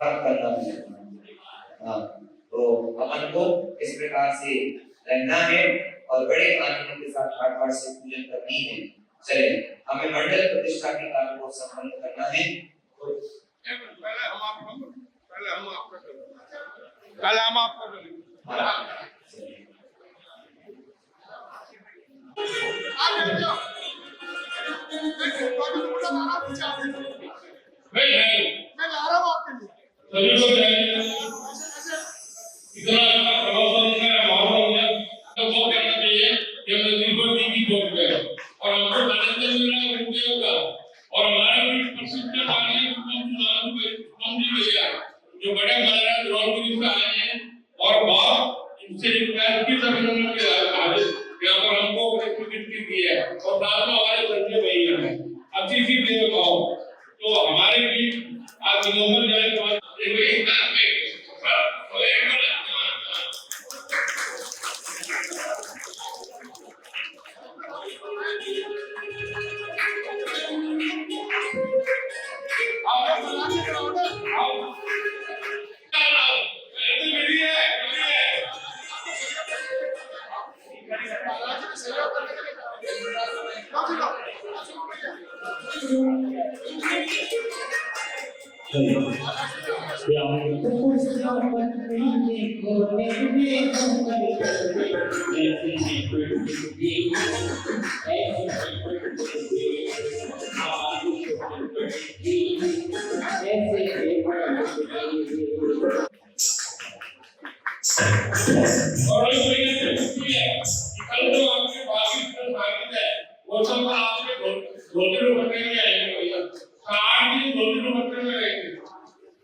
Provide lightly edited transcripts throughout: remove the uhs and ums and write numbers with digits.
करना है। हाँ, तो अपन को इस प्रकार से रहना है और बड़े आनंद के साथ पाठ पाठ से पूजन करनी है। चले, हमें मंडल प्रतिष्ठा के कार्य को संपन्न करना है। तो पहले हम आपका मैं ला रहा हूँ आपके लिए। सभी को इतना प्रभावशाली है, माहौल है, तो वो करना चाहिए कि हम निर्भर की बोल पे और हमको आनंद मिल रहा है उनके होगा और हमारा भी प्रसिद्ध कार्य है हम भी गया जो बड़े महाराज द्रौपदी से आए हैं और बहुत इनसे रिक्वेस्ट की सब उन्होंने किया यहाँ पर हमको प्रतिनिधित्व की है और साथ में हमारे संजय भैया हैं अच्छी सी देव भाव तो हमारे भी आज नॉर्मल जाए तो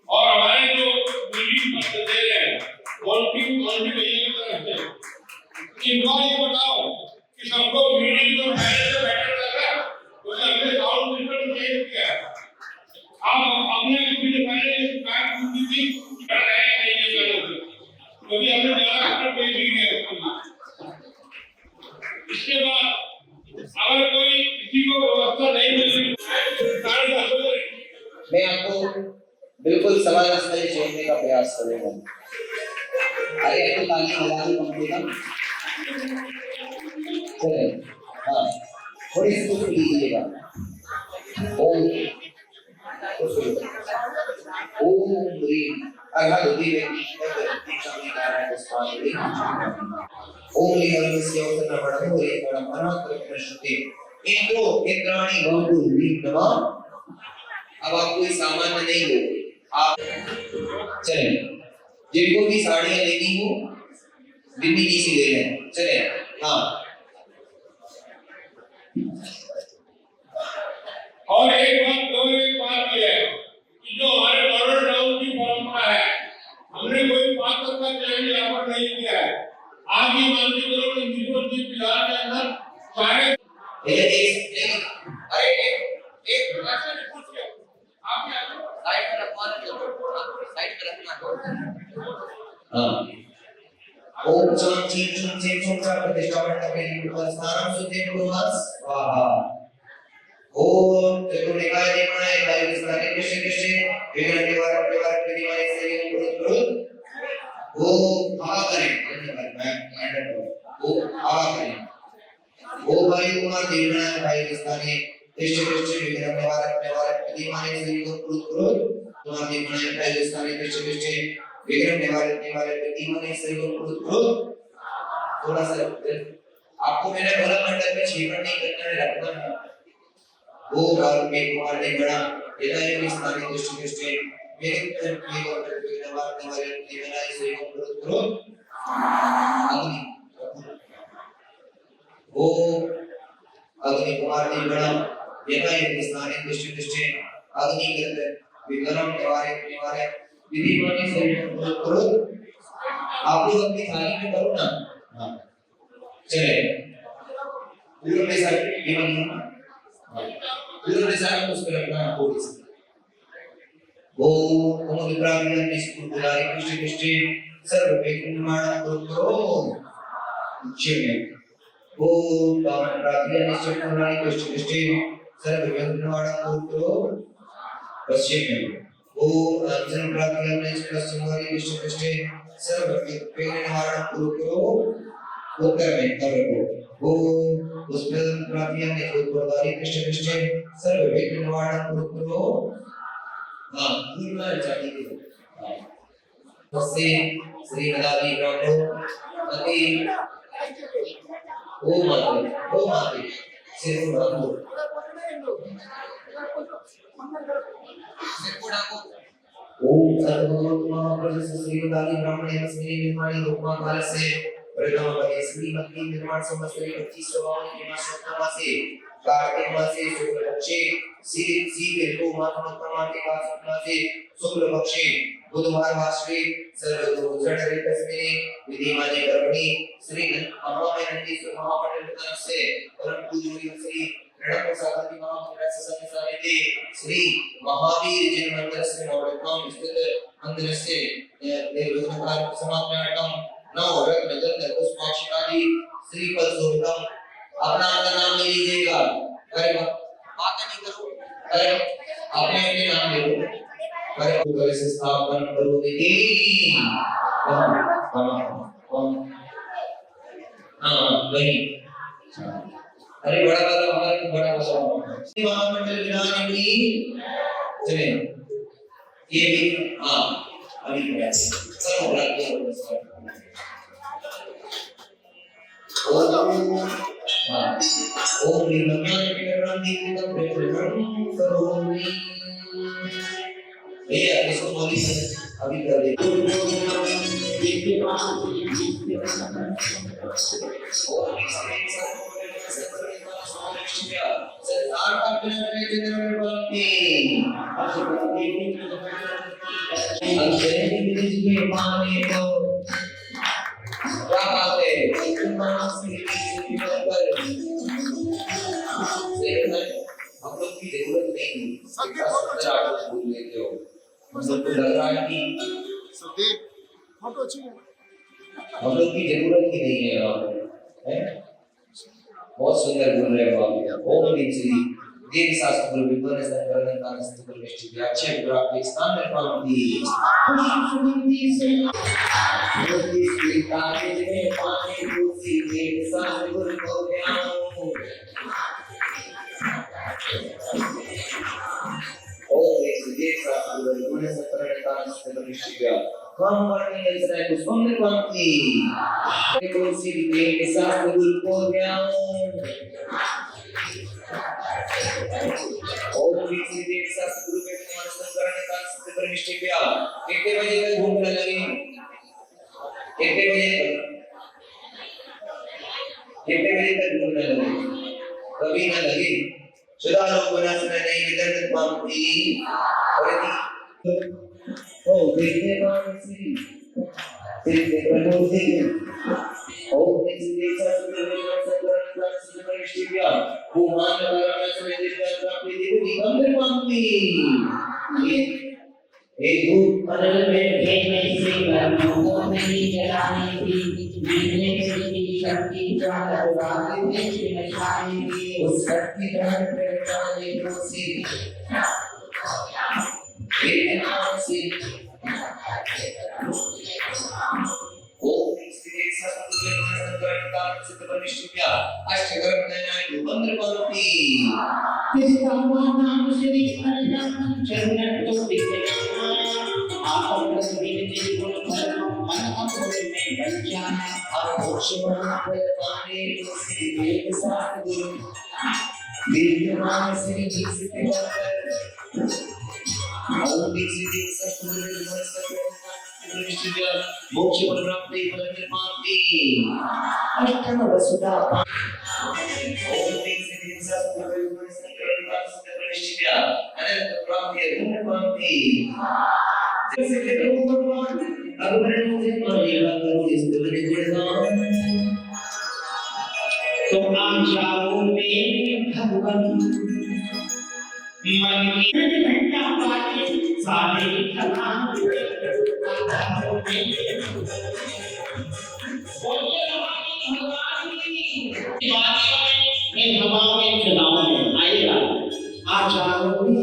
और हमारे जो दे रहे हैं इनको ये बताओ कि सबको मीटिंग में पहले से बैठा लगा तो हमने साउंड सिस्टम चेंज किया आप अपने किसी पहले काम की थी कर रहे हैं नहीं करो क्योंकि हमने ज्यादा कर कोई नहीं है इसके बाद अगर कोई किसी को व्यवस्था नहीं मिली मैं आपको बिल्कुल सवाल से जोड़ने का प्रयास करूंगा। अरे आपको ताली बजानी कंपनी का चले हाँ थोड़ी सी कुछ लीजिएगा ओम अघाधुति ओम लिंगस्य अवतरणं वरेणं अनात्मकृष्णते इंद्रो इंद्राणी बहु लीनमा। अब आप कोई सामान्य नहीं हो आप चले जिनको भी साड़ियां लेनी हो बिन्नी जी से ले लें चले हाँ और एक बात ये है कि जो हमारे मॉडल टाउन की परंपरा है हमने कोई पात्र का चयन यहाँ पर नहीं किया है आज ही मान लीजिए करो यूनिवर्सिटी बिहार के अंदर सारे ओम चम चीम चुम चेम चुम चा प्रतिष्ठा मंडपे उपस्थानम सुते कुर्वन् स्वाहा ओम त्रिगुणिकाय देवाय काय विस्तारे कृष्ण कृष्ण विघ्न निवारक निवारक विधिमाय से गुरु ओम आ करें ओम आ करें ओ भाई कुमार देवनाय भाई विस्तारे कृष्ण कृष्ण विघ्न निवारक निवारक विधिमाय से गुरु कुमार देवनाय भाई विस्तारे कृष्ण कृष्ण विक्रम निवारक प्रतिमाने सही को थोड़ा सा आपको मैंने बोला मंडल में छेपड़ नहीं करना है रखना है वो बार में कुमार ने बड़ा इधर भी स्थानीय दृष्टि दृष्टि मेरे तरफ ये और निवारक प्रतिमाने सही को अग्नि वो अग्नि कुमार ने बड़ा इधर भी स्थानीय दृष्टि दृष्टि अग्नि के विक्रम निवारक विधि बनी शरीर करो आप लोग अपनी थाली में करो ना हाँ चले पूर्ण में सर ये बनी पूर्ण में सर उस पर रखना थोड़ी सी वो हम विप्रामियन निष्कुल बुलारी कृष्ण कृष्ण सर्व निर्माण करो चले वो दान प्राप्तियन निष्कुल बुलारी कृष्ण कृष्ण सर्व निर्माण करो पश्चिम में ओम अर्जुन प्राप्ति में पश्चिमारी विष्णु कृष्ण सर्व विघ्न निवारण कुरु करो उत्तर में कर रखो ओम पुष्पम प्राप्ति में उत्तरदारी कृष्ण कृष्ण सर्व विघ्न निवारण कुरु करो हां पूर्ण जाति के उससे श्री मदारी ब्रह्मो अति ओ माते सिर को रखो ओम सद्गुरु महाप्रभु श्री मदारी ब्राह्मणे अस्मिन् निर्माणे रूपमा कालस्य प्रथमपदे श्रीमती निर्माण संवत्सरे 25 के मासे कार्तिक मासे शुक्ल पक्षे श्री ऋतु मासमाते मासे शुक्ल पक्षे बुधवार वासरे सर्वदोषणे तस्मिने विधिमाने कर्मणि श्री अमावयन्ति महामंडलस्य परम पूज्य श्री रणप्रसादि महामंडलस्य संसारिते श्री महावीर जैन मंदिरस्य नवरत्नम स्थित मंदिरस्य निर्विघ्नकार समापनार्थम नव रत्न गंध पुष्पाक्षरादि श्री फल शोभितम अपना नाम ले लीजिएगा अरे बात नहीं करो अरे अपने अपने नाम ले लो अरे ऊपर से स्थापन करोगे वही अरे बड़ा वाला हमारे को बड़ा वाला महामंडल विधानी चले ये भी हाँ अभी सब हो रहा है ओम निर्मलाय विरंदी तत्प्रभुं करोमि ये इसको बोली अभी कर दे संसार का विनाश चित्र में बनती अंधेरे में पाने को क्या बात है हम लोग की जरूरत नहीं भूल लेते हो मुझे लग रहा है कि हम लोग की जरूरत ही नहीं है बहुत सुंदर बोल रहे हो आप ओम श्री देव शास्त्र गुरु विद्वान संकरण का स्तुति निश्चित अच्छे प्राप्ति स्थान में पाती सुगंधि से मोती की तारे में पानी दूसरी देव शास्त्र गुरु को ध्यान ओम श्री देव शास्त्र गुरु विद्वान संकरण का स्तुति निश्चित हम वर्णन कर रहे कुछ हम पाती तुलसी देव शास्त्र गुरु को ध्यान और किसी देव शास्त्र गुरु के नमस्कार करने का सिद्ध पर निश्चय किया कितने बजे तक घूमने लगे कितने बजे तक घूमने लगे कभी ना लगे सदा लोग बना सुना नहीं विदर्भ पाती और यदि ओ देखने पाए श्री देखने पाए ओ किसी देव शास्त्र गुरु के नमस्कार करने का सिद्ध पर निश्चय किया वो मान लगा मैं एक धूप अनल में भेजने से लोगों में जलाने की बिजली की शक्ति ज्वाला उड़ाने से नचाएंगे उस शक्ति ग्रहण पहचाने को से एक नाम से ओम श्री सतगुरु संकरण का सिद्ध परिष्ठिया अष्टगर्भ नयनाय मंत्र पंक्ति किसका नाम श्री हरिनाम चरण तो दिखे आप तस्वीर जी गुण धर्म मन अमोल में बचाना और शिवन पाने श्री देव शास्त्र गुरु विद्यमान श्री जी सिद्ध ओम श्री देव शास्त्र गुरु नमस्कार मोक्ष प्राप्ति फल निर्माति अष्टम वसुधा ओम श्री सत्गुरु संकरण का सिद्ध निश्चय अनंत प्राप्ति निर्माति जैसे देखो भगवान अग्रणी से मानेगा करो इस दुनिया गुणगान तो आशाओं में भगवान मन की घंटा पाके सारे खलान चुनाव में आएगा आचार्य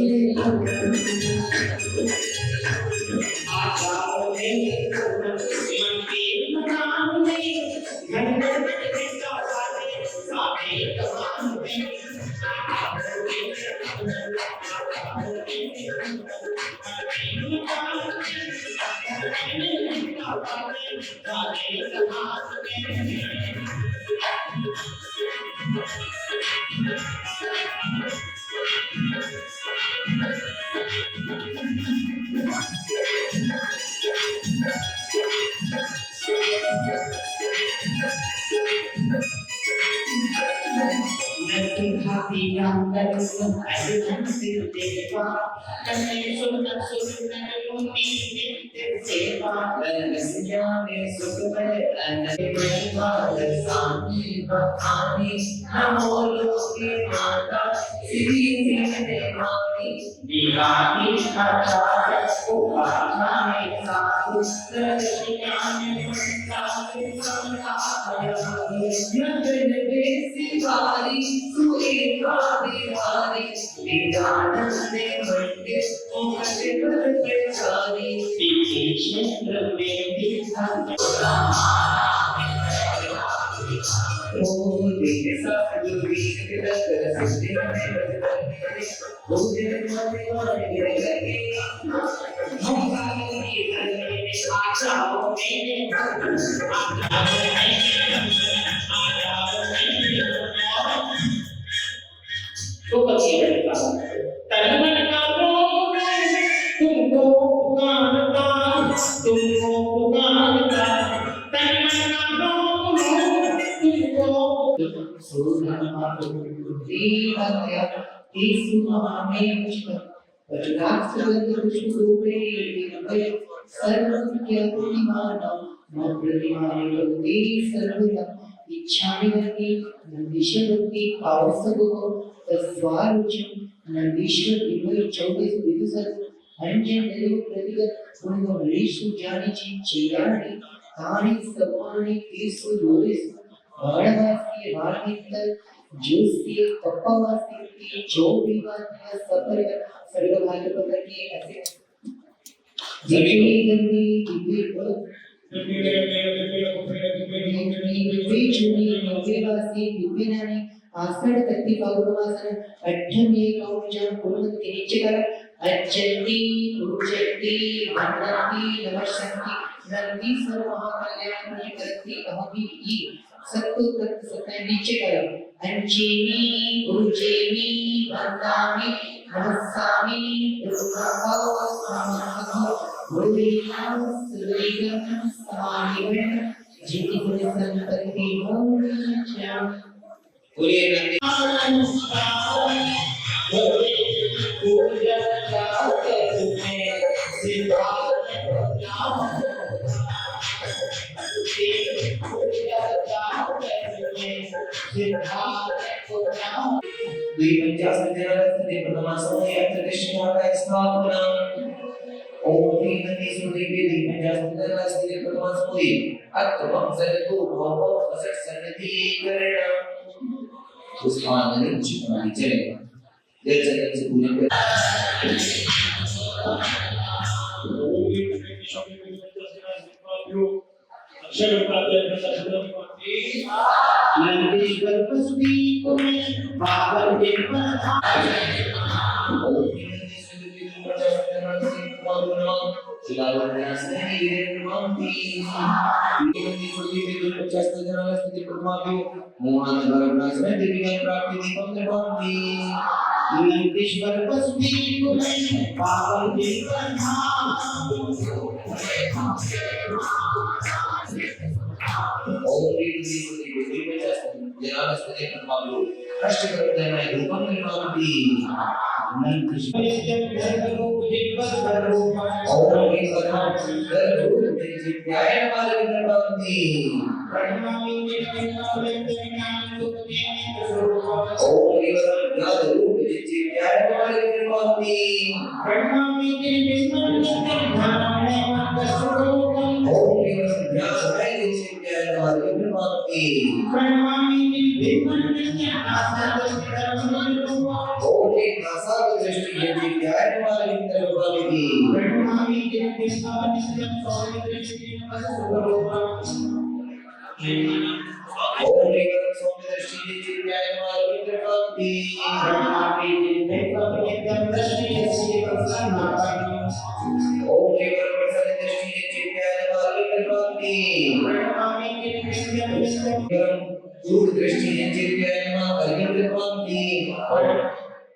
दूर दृष्टि जिनके नमः हरिं पंक्ति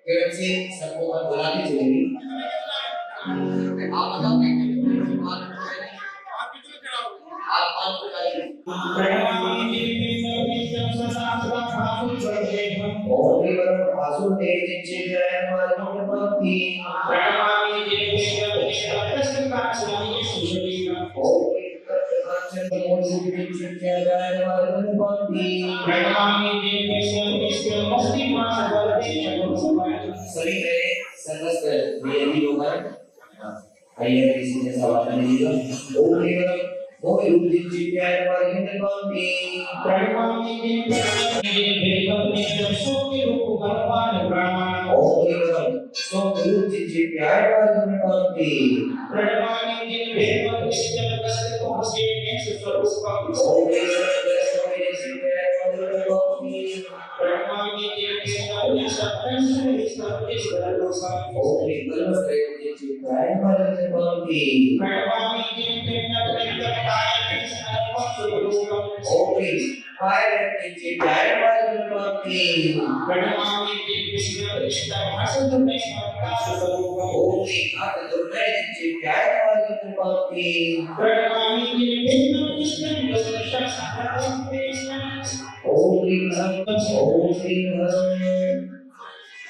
किरण से सबको आप बुलाते चलेंगे। आप बताओ आप बताइए। ओम विवरण आसुर देव जिनके नमः हरिं पंक्ति सभी मेरे संगत वीआईपी लोग हैं। आइए किसी ने सवाल नहीं लिया। ओम विवरण मोहि रूप जिनके हमारे हिंदू पंक्ति ओम विवरण सो रूप जिनके हमारे हिंदू पंक्ति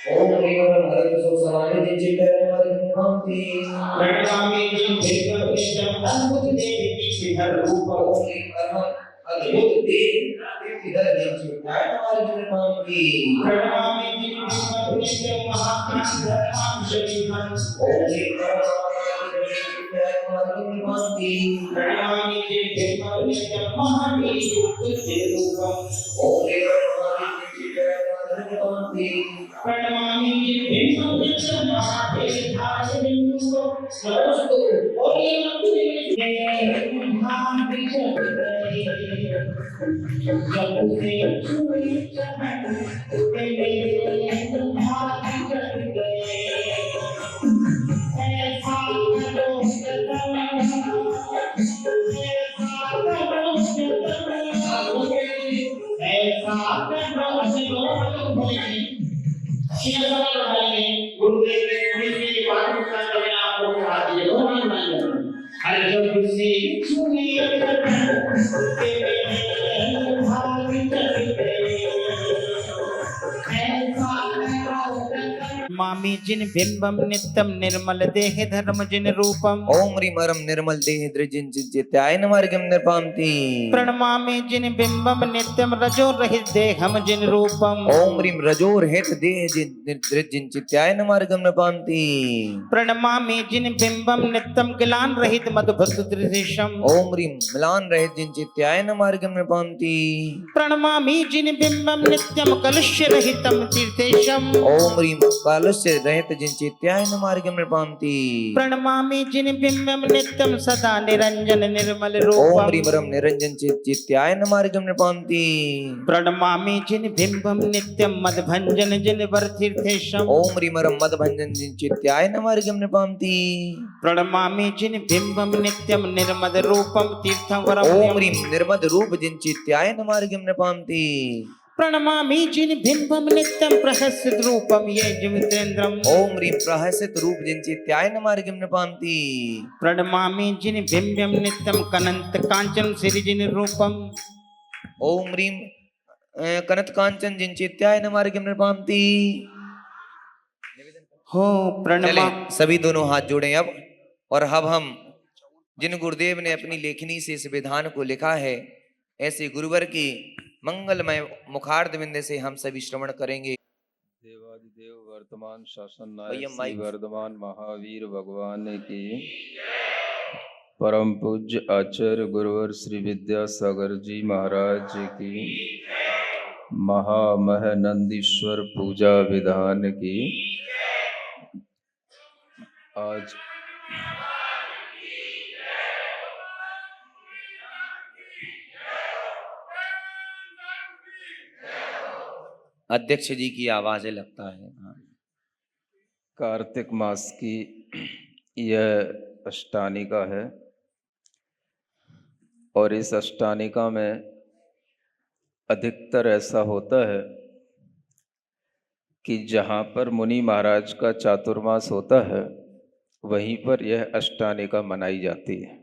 ओम ओम विवरण हरि सो समाधि जिनके हमारे हिंदू पंक्ति अद्भुत देव इधर देखिए हमारे हिंदू पंक्ति मामी जिन बिंबम नित्यम निर्मल देह धर्म जिन रूपम ओम ह्रीमरम निर्मल देह द्रजिन जित्याय नमार्गम निर्पांति प्रणमामि जिन बिंबम नित्यम रजो रहित देहम जिन रूपम ओम ह्रीम रजोर हेत देह द्रजिन चित्याय नमार्गम निर्पांति प्रणमामि जिन बिंबम नित्यम गिलान रहित मधुभक्त दृश्यम ओम ह्रीम मिलान रहित जिन चित्याय नमार्गम निर्पांति प्रणमामि जिन बिंबम नित्यम कलुष्य रहितम तीर्थेशम ओम ह्रीम कालस्य रहित जिन चित्याय नमार्गम निर्पांति प्रणमामि जिन बिंबम नित्यम सदा निरंजन निर्मल ओम रूपम ह्रीमरम निरंजन चित्याय नमार्गम निर्पांति प्रणमामि जिन बिंबम नित्यम मदभंजन जिन वर्तीर्थेशम ओम ह्रीमरम मदभंजन जिन चित्याय नमार्गम निर्पांति प्रणमामि जिन बिंबम नित्यम निर्मद रूपम तीर्थम वरम ओम ह्रीम निर्मद रूप जिन चित्याय नमार्गम निर्पांति प्रणमामि जिन बिंबम नित्यम प्रहसित रूपम ये जिमितेन्द्रम ओम ह्रीम प्रहसित रूप जिन चित्याय नमार्गम निर्पांति प्रणमामि जिन बिंबम नित्यम कनंत कांचन श्री जिन रूपम ओम ह्रीम कनत कांचन जिन चित्याय नमार्गम निर्पांति हो चले प्रणमा सभी दोनों हाथ जोड़ें अब और अब हम जिन गुरुदेव ने अपनी लेखनी से इस विधान को लिखा है ऐसे गुरुवर की मंगलमय मुखार्द बिंद से हम सभी श्रवण करेंगे। देवादिदेव वर्तमान शासन भैया नायक श्री माइक। वर्धमान महावीर भगवान की परम पूज्य आचार्य गुरुवर श्री विद्यासागर जी महाराज की महामहनंदीश्वर पूजा विधान की आज अध्यक्ष जी की आवाजें लगता है। हाँ। कार्तिक मास की यह अष्टानिका है और इस अष्टानिका में अधिकतर ऐसा होता है कि जहाँ पर मुनि महाराज का चातुर्मास होता है वहीं पर यह अष्टानिका मनाई जाती है।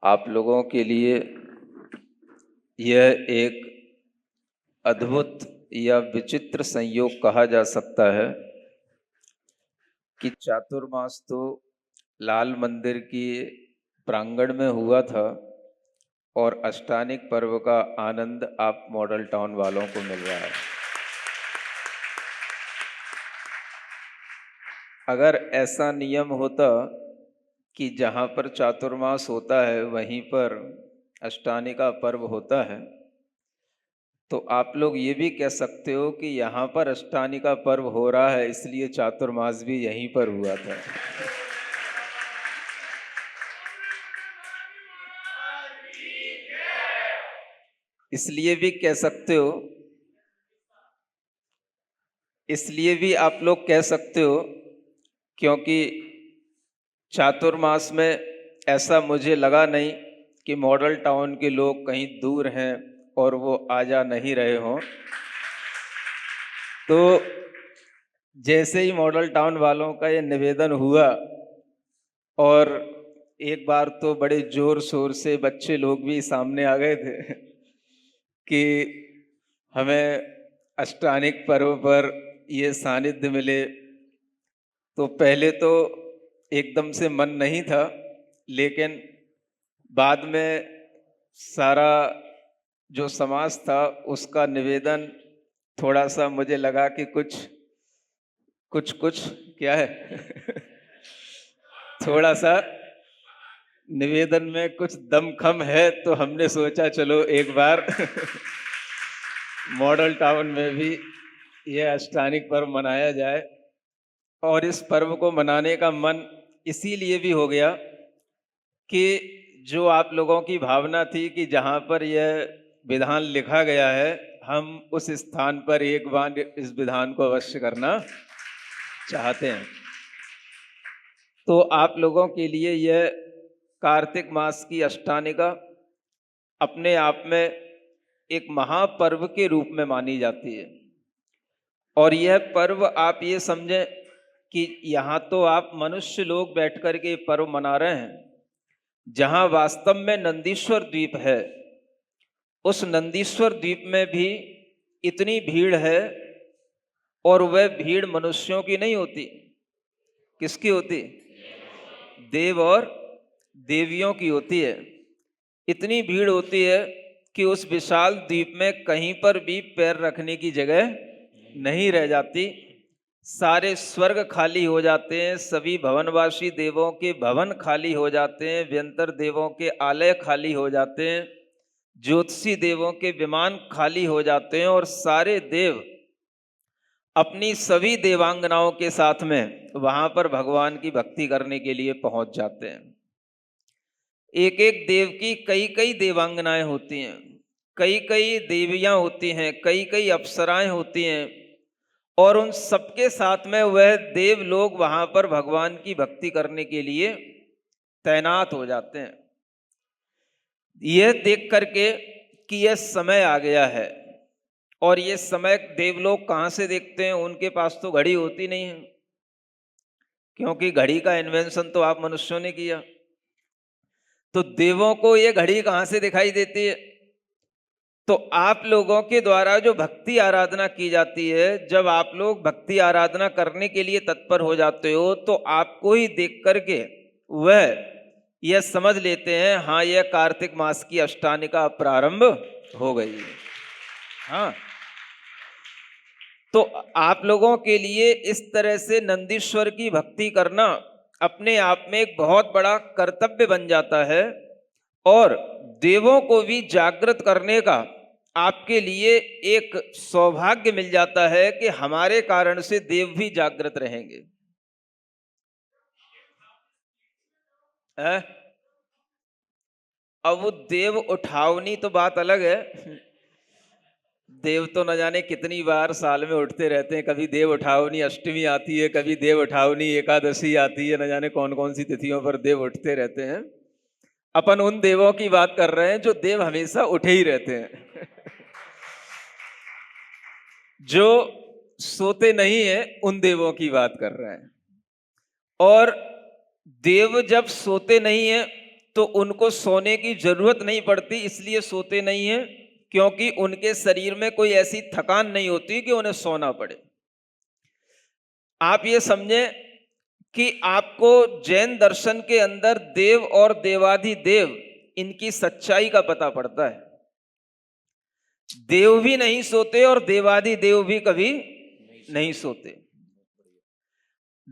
आप लोगों के लिए यह एक अद्भुत या विचित्र संयोग कहा जा सकता है कि चातुर्मास तो लाल मंदिर की प्रांगण में हुआ था और अष्टानिक पर्व का आनंद आप मॉडल टाउन वालों को मिल रहा है। अगर ऐसा नियम होता कि जहाँ पर चातुर्मास होता है वहीं पर अष्टानिका पर्व होता है तो आप लोग ये भी कह सकते हो कि यहाँ पर अष्टानिका पर्व हो रहा है इसलिए चातुर्मास भी यहीं पर हुआ था। इसलिए भी कह सकते हो, इसलिए भी आप लोग कह सकते हो क्योंकि चातुर्मास में ऐसा मुझे लगा नहीं कि मॉडल टाउन के लोग कहीं दूर हैं और वो आ जा नहीं रहे हों। तो जैसे ही मॉडल टाउन वालों का ये निवेदन हुआ और एक बार तो बड़े जोर शोर से बच्चे लोग भी सामने आ गए थे कि हमें अष्टानिक पर्व पर ये सानिध्य मिले, तो पहले तो एकदम से मन नहीं था, लेकिन बाद में सारा जो समाज था उसका निवेदन थोड़ा सा मुझे लगा कि कुछ क्या है थोड़ा सा निवेदन में कुछ दमखम है, तो हमने सोचा चलो एक बार मॉडल टाउन में भी यह अष्टानिक पर्व मनाया जाए। और इस पर्व को मनाने का मन इसीलिए भी हो गया कि जो आप लोगों की भावना थी कि जहाँ पर यह विधान लिखा गया है हम उस स्थान पर एक बार इस विधान को अवश्य करना चाहते हैं। तो आप लोगों के लिए यह कार्तिक मास की अष्टानिका अपने आप में एक महापर्व के रूप में मानी जाती है। और यह पर्व आप ये समझें कि यहाँ तो आप मनुष्य लोग बैठ कर के पर्व मना रहे हैं, जहाँ वास्तव में नंदीश्वर द्वीप है, उस नंदीश्वर द्वीप में भी इतनी भीड़ है और वह भीड़ मनुष्यों की नहीं होती। किसकी होती? देव और देवियों की होती है। इतनी भीड़ होती है कि उस विशाल द्वीप में कहीं पर भी पैर रखने की जगह नहीं रह जाती। सारे स्वर्ग खाली हो जाते हैं, सभी भवनवासी देवों के भवन खाली हो जाते हैं, व्यंतर देवों के आलय खाली हो जाते हैं, ज्योतिषी देवों के विमान खाली हो जाते हैं और सारे देव अपनी सभी देवांगनाओं के साथ में वहां पर भगवान की भक्ति करने के लिए पहुंच जाते हैं। एक एक देव की कई कई देवांगनाएं होती हैं, कई कई देवियां होती हैं, कई कई अप्सराएं होती हैं और उन सबके साथ में वह देव लोग वहां पर भगवान की भक्ति करने के लिए तैनात हो जाते हैं। यह देख करके कि यह समय आ गया है, और ये समय देवलोग कहाँ से देखते हैं? उनके पास तो घड़ी होती नहीं है, क्योंकि घड़ी का इन्वेंशन तो आप मनुष्यों ने किया। तो देवों को ये घड़ी कहाँ से दिखाई देती है? तो आप लोगों के द्वारा जो भक्ति आराधना की जाती है, जब आप लोग भक्ति आराधना करने के लिए तत्पर हो जाते हो तो आपको ही देख करके वह यह समझ लेते हैं, हाँ यह कार्तिक मास की अष्टानिका प्रारंभ हो गई है। हाँ, तो आप लोगों के लिए इस तरह से नंदीश्वर की भक्ति करना अपने आप में एक बहुत बड़ा कर्तव्य बन जाता है और देवों को भी जागृत करने का आपके लिए एक सौभाग्य मिल जाता है कि हमारे कारण से देव भी जागृत रहेंगे। अब वो देव उठावनी तो बात अलग है। देव तो न जाने कितनी बार साल में उठते रहते हैं, कभी देव उठावनी अष्टमी आती है, कभी देव उठावनी एकादशी आती है, न जाने कौन कौन सी तिथियों पर देव उठते रहते हैं। अपन उन देवों की बात कर रहे हैं जो देव हमेशा उठे ही रहते हैं। जो सोते नहीं है उन देवों की बात कर रहे हैं। और देव जब सोते नहीं है तो उनको सोने की जरूरत नहीं पड़ती, इसलिए सोते नहीं है क्योंकि उनके शरीर में कोई ऐसी थकान नहीं होती कि उन्हें सोना पड़े। आप ये समझें कि आपको जैन दर्शन के अंदर देव और देवाधिदेव इनकी सच्चाई का पता पड़ता है। देव भी नहीं सोते और देवाधिदेव भी कभी नहीं सोते।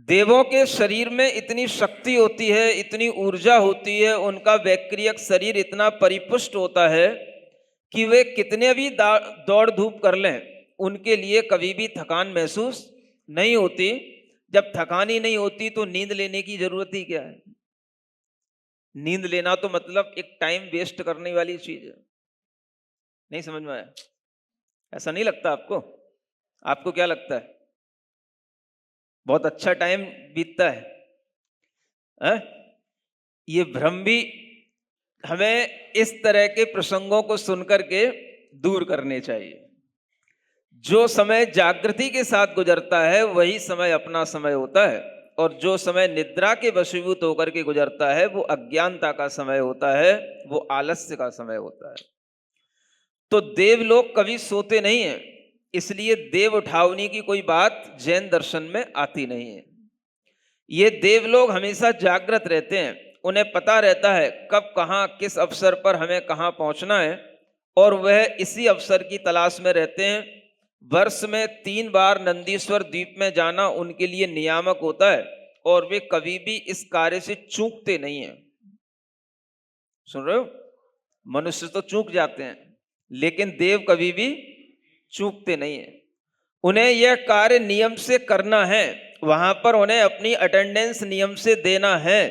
देवों के शरीर में इतनी शक्ति होती है, इतनी ऊर्जा होती है, उनका वैक्रियक शरीर इतना परिपुष्ट होता है कि वे कितने भी दौड़ धूप कर लें उनके लिए कभी भी थकान महसूस नहीं होती। जब थकान ही नहीं होती तो नींद लेने की जरूरत ही क्या है? नींद लेना तो मतलब एक टाइम वेस्ट करने वाली चीज है। नहीं समझ में आया? ऐसा नहीं लगता आपको? आपको क्या लगता है? बहुत अच्छा टाइम बीतता है? ये भ्रम भी हमें इस तरह के प्रसंगों को सुनकर के दूर करने चाहिए। जो समय जागृति के साथ गुजरता है वही समय अपना समय होता है, और जो समय निद्रा के वशीभूत होकर के गुजरता है वो अज्ञानता का समय होता है, वो आलस्य का समय होता है। तो देवलोक कभी सोते नहीं है, इसलिए देव उठावनी की कोई बात जैन दर्शन में आती नहीं है। ये देवलोग हमेशा जागृत रहते हैं, उन्हें पता रहता है कब कहाँ किस अवसर पर हमें कहाँ पहुंचना है, और वह इसी अवसर की तलाश में रहते हैं। वर्ष में 3 बार नंदीश्वर द्वीप में जाना उनके लिए नियामक होता है, और वे कभी भी इस कार्य से चूकते नहीं हैं। सुन रहे हो? मनुष्य तो चूक जाते हैं, लेकिन देव कभी भी चूकते नहीं है। उन्हें यह कार्य नियम से करना है, वहां पर उन्हें अपनी अटेंडेंस नियम से देना है।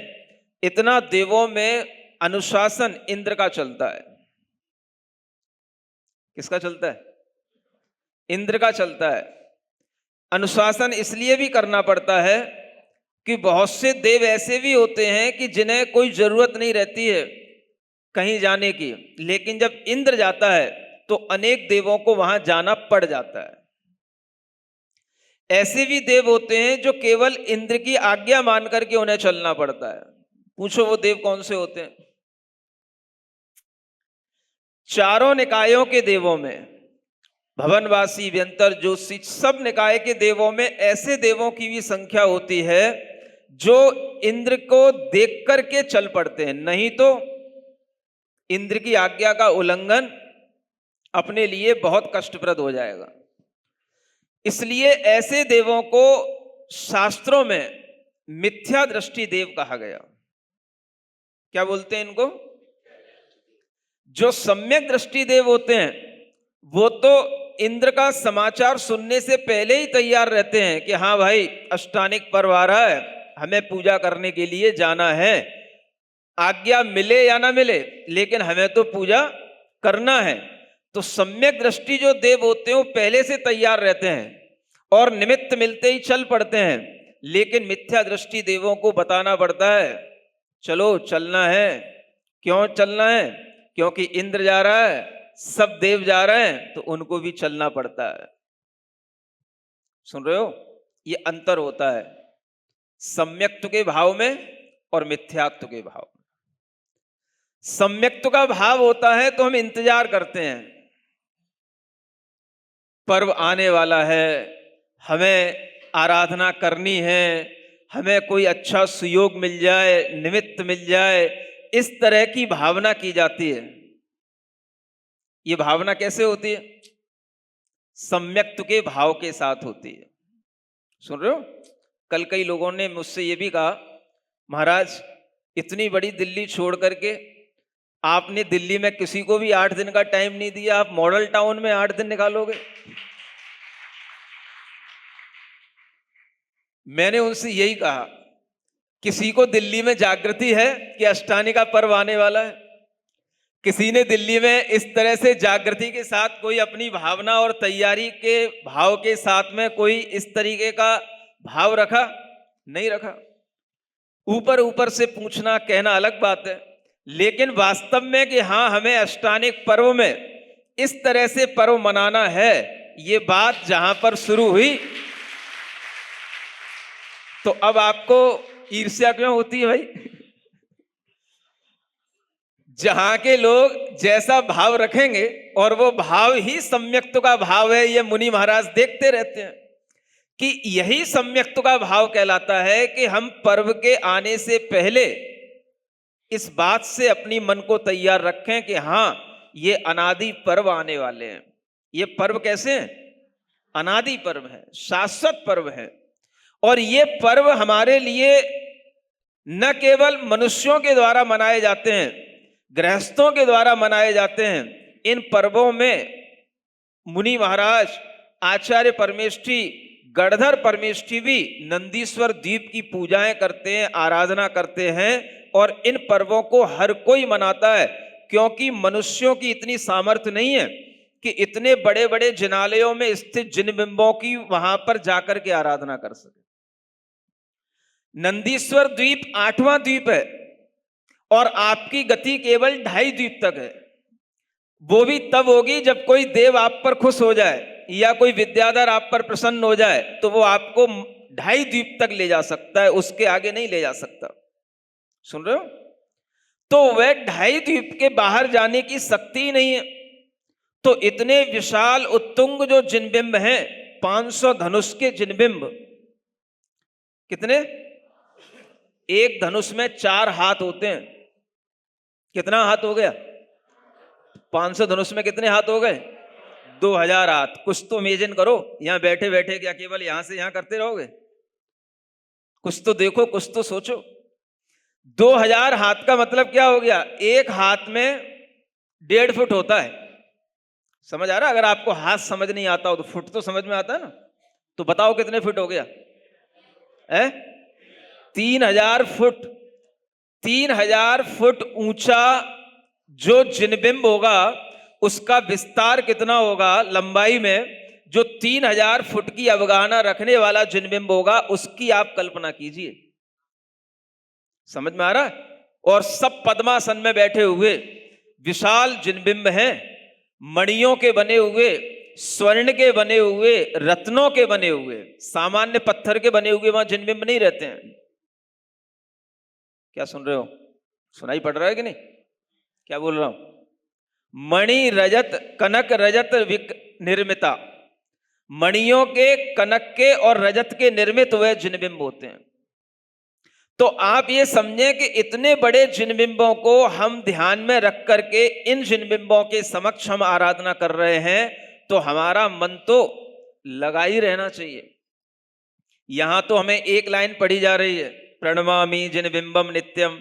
इतना देवों में अनुशासन इंद्र का चलता है। किसका चलता है? इंद्र का चलता है। अनुशासन इसलिए भी करना पड़ता है कि बहुत से देव ऐसे भी होते हैं कि जिन्हें कोई जरूरत नहीं रहती है कहीं जाने की, लेकिन जब इंद्र जाता है तो अनेक देवों को वहां जाना पड़ जाता है। ऐसे भी देव होते हैं जो केवल इंद्र की आज्ञा मान करके उन्हें चलना पड़ता है। पूछो वो देव कौन से होते हैं? चारों निकायों के देवों में, भवनवासी, व्यंतर, ज्योतिषी, सब निकाय के देवों में ऐसे देवों की भी संख्या होती है जो इंद्र को देख करके चल पड़ते हैं, नहीं तो इंद्र की आज्ञा का उल्लंघन अपने लिए बहुत कष्टप्रद हो जाएगा। इसलिए ऐसे देवों को शास्त्रों में मिथ्या दृष्टि देव कहा गया। क्या बोलते हैं इनको? जो सम्यक दृष्टि देव होते हैं वो तो इंद्र का समाचार सुनने से पहले ही तैयार रहते हैं कि हाँ भाई अष्टानिक पर्व आ रहा है, हमें पूजा करने के लिए जाना है। आज्ञा मिले या ना मिले, लेकिन हमें तो पूजा करना है। तो सम्यक दृष्टि जो देव होते हैं वो पहले से तैयार रहते हैं और निमित्त मिलते ही चल पड़ते हैं। लेकिन मिथ्या दृष्टि देवों को बताना पड़ता है, चलो चलना है। क्यों चलना है? क्योंकि इंद्र जा रहा है, सब देव जा रहे हैं, तो उनको भी चलना पड़ता है। सुन रहे हो? ये अंतर होता है सम्यक्त्व के भाव में और मिथ्यात्व के भाव में। सम्यक्त्व का भाव होता है तो हम इंतजार करते हैं, पर्व आने वाला है, हमें आराधना करनी है, हमें कोई अच्छा सुयोग मिल जाए, निमित्त मिल जाए, इस तरह की भावना की जाती है। ये भावना कैसे होती है? सम्यक्त्व के भाव के साथ होती है। सुन रहे हो? कल कई लोगों ने मुझसे ये भी कहा, महाराज इतनी बड़ी दिल्ली छोड़ करके आपने दिल्ली में किसी को भी 8 दिन का टाइम नहीं दिया, आप मॉडल टाउन में 8 दिन निकालोगे? मैंने उनसे यही कहा, किसी को दिल्ली में जागृति है कि अष्टानी का पर्व आने वाला है? किसी ने दिल्ली में इस तरह से जागृति के साथ कोई अपनी भावना और तैयारी के भाव के साथ में कोई इस तरीके का भाव रखा? नहीं रखा। ऊपर ऊपर से पूछना कहना अलग बात है, लेकिन वास्तव में कि हाँ हमें अष्टानिक पर्व में इस तरह से पर्व मनाना है, ये बात जहां पर शुरू हुई तो अब आपको ईर्ष्या क्यों होती है भाई? जहां के लोग जैसा भाव रखेंगे और वो भाव ही सम्यक्त्व का भाव है, ये मुनि महाराज देखते रहते हैं कि यही सम्यक्त्व का भाव कहलाता है कि हम पर्व के आने से पहले इस बात से अपनी मन को तैयार रखें कि हाँ ये अनादि पर्व आने वाले हैं। ये पर्व कैसे हैं? अनादि पर्व है, शाश्वत पर्व है। और ये पर्व हमारे लिए न केवल मनुष्यों के द्वारा मनाए जाते हैं, गृहस्थों के द्वारा मनाए जाते हैं। इन पर्वों में मुनि महाराज, आचार्य परमेष्ठी, गणधर परमेष्ठी भी नंदीश्वर द्वीप की पूजाएं करते हैं, आराधना करते हैं। और इन पर्वों को हर कोई मनाता है, क्योंकि मनुष्यों की इतनी सामर्थ्य नहीं है कि इतने बड़े बड़े जिनालयों में स्थित जिन बिंबों की वहां पर जाकर के आराधना कर सके। नंदीश्वर द्वीप 8वां द्वीप है और आपकी गति केवल 2.5 द्वीप तक है। वो भी तब होगी जब कोई देव आप पर खुश हो जाए या कोई विद्याधर आप पर प्रसन्न हो जाए, तो वो आपको 2.5 द्वीप तक ले जा सकता है, उसके आगे नहीं ले जा सकता। सुन रहे हो? तो वह 2.5 द्वीप के बाहर जाने की शक्ति ही नहीं है। तो इतने विशाल उत्तुंग जो जिनबिंब हैं, 500 धनुष के जिनबिंब, कितने? एक धनुष में 4 हाथ होते हैं। कितना हाथ हो गया? 500 धनुष में कितने हाथ हो गए? 2000 हाथ। कुछ तो इमेजिन करो, यहां बैठे बैठे क्या केवल यहां से यहां करते रहोगे? कुछ तो देखो, कुछ तो सोचो। 2000 हाथ का मतलब क्या हो गया? एक हाथ में 1.5 फुट होता है। समझ आ रहा? अगर आपको हाथ समझ नहीं आता हो तो फुट तो समझ में आता है ना। तो बताओ कितने फुट हो गया? 3000 फुट। 3000 फुट ऊंचा जो जिनबिंब होगा, उसका विस्तार कितना होगा लंबाई में? जो 3000 फुट की अवगाहना रखने वाला जिनबिंब होगा, उसकी आप कल्पना कीजिए। समझ में आ रहा है? और सब पद्मासन में बैठे हुए विशाल जिनबिंब हैं, मणियों के बने हुए, स्वर्ण के बने हुए, रत्नों के बने हुए। सामान्य पत्थर के बने हुए वहां जिनबिंब नहीं रहते हैं। क्या सुन रहे हो? सुनाई पड़ रहा है कि नहीं? क्या बोल रहा हूं? मणि रजत कनक रजत निर्मिता, मणियों के, कनक के और रजत के निर्मित हुए जिनबिंब होते हैं। तो आप ये समझें कि इतने बड़े जिनबिंबों को हम ध्यान में रख करके इन जिनबिंबों के समक्ष हम आराधना कर रहे हैं, तो हमारा मन तो लगा ही रहना चाहिए। यहां तो हमें एक लाइन पढ़ी जा रही है, प्रणमामि जिनबिंबम नित्यम।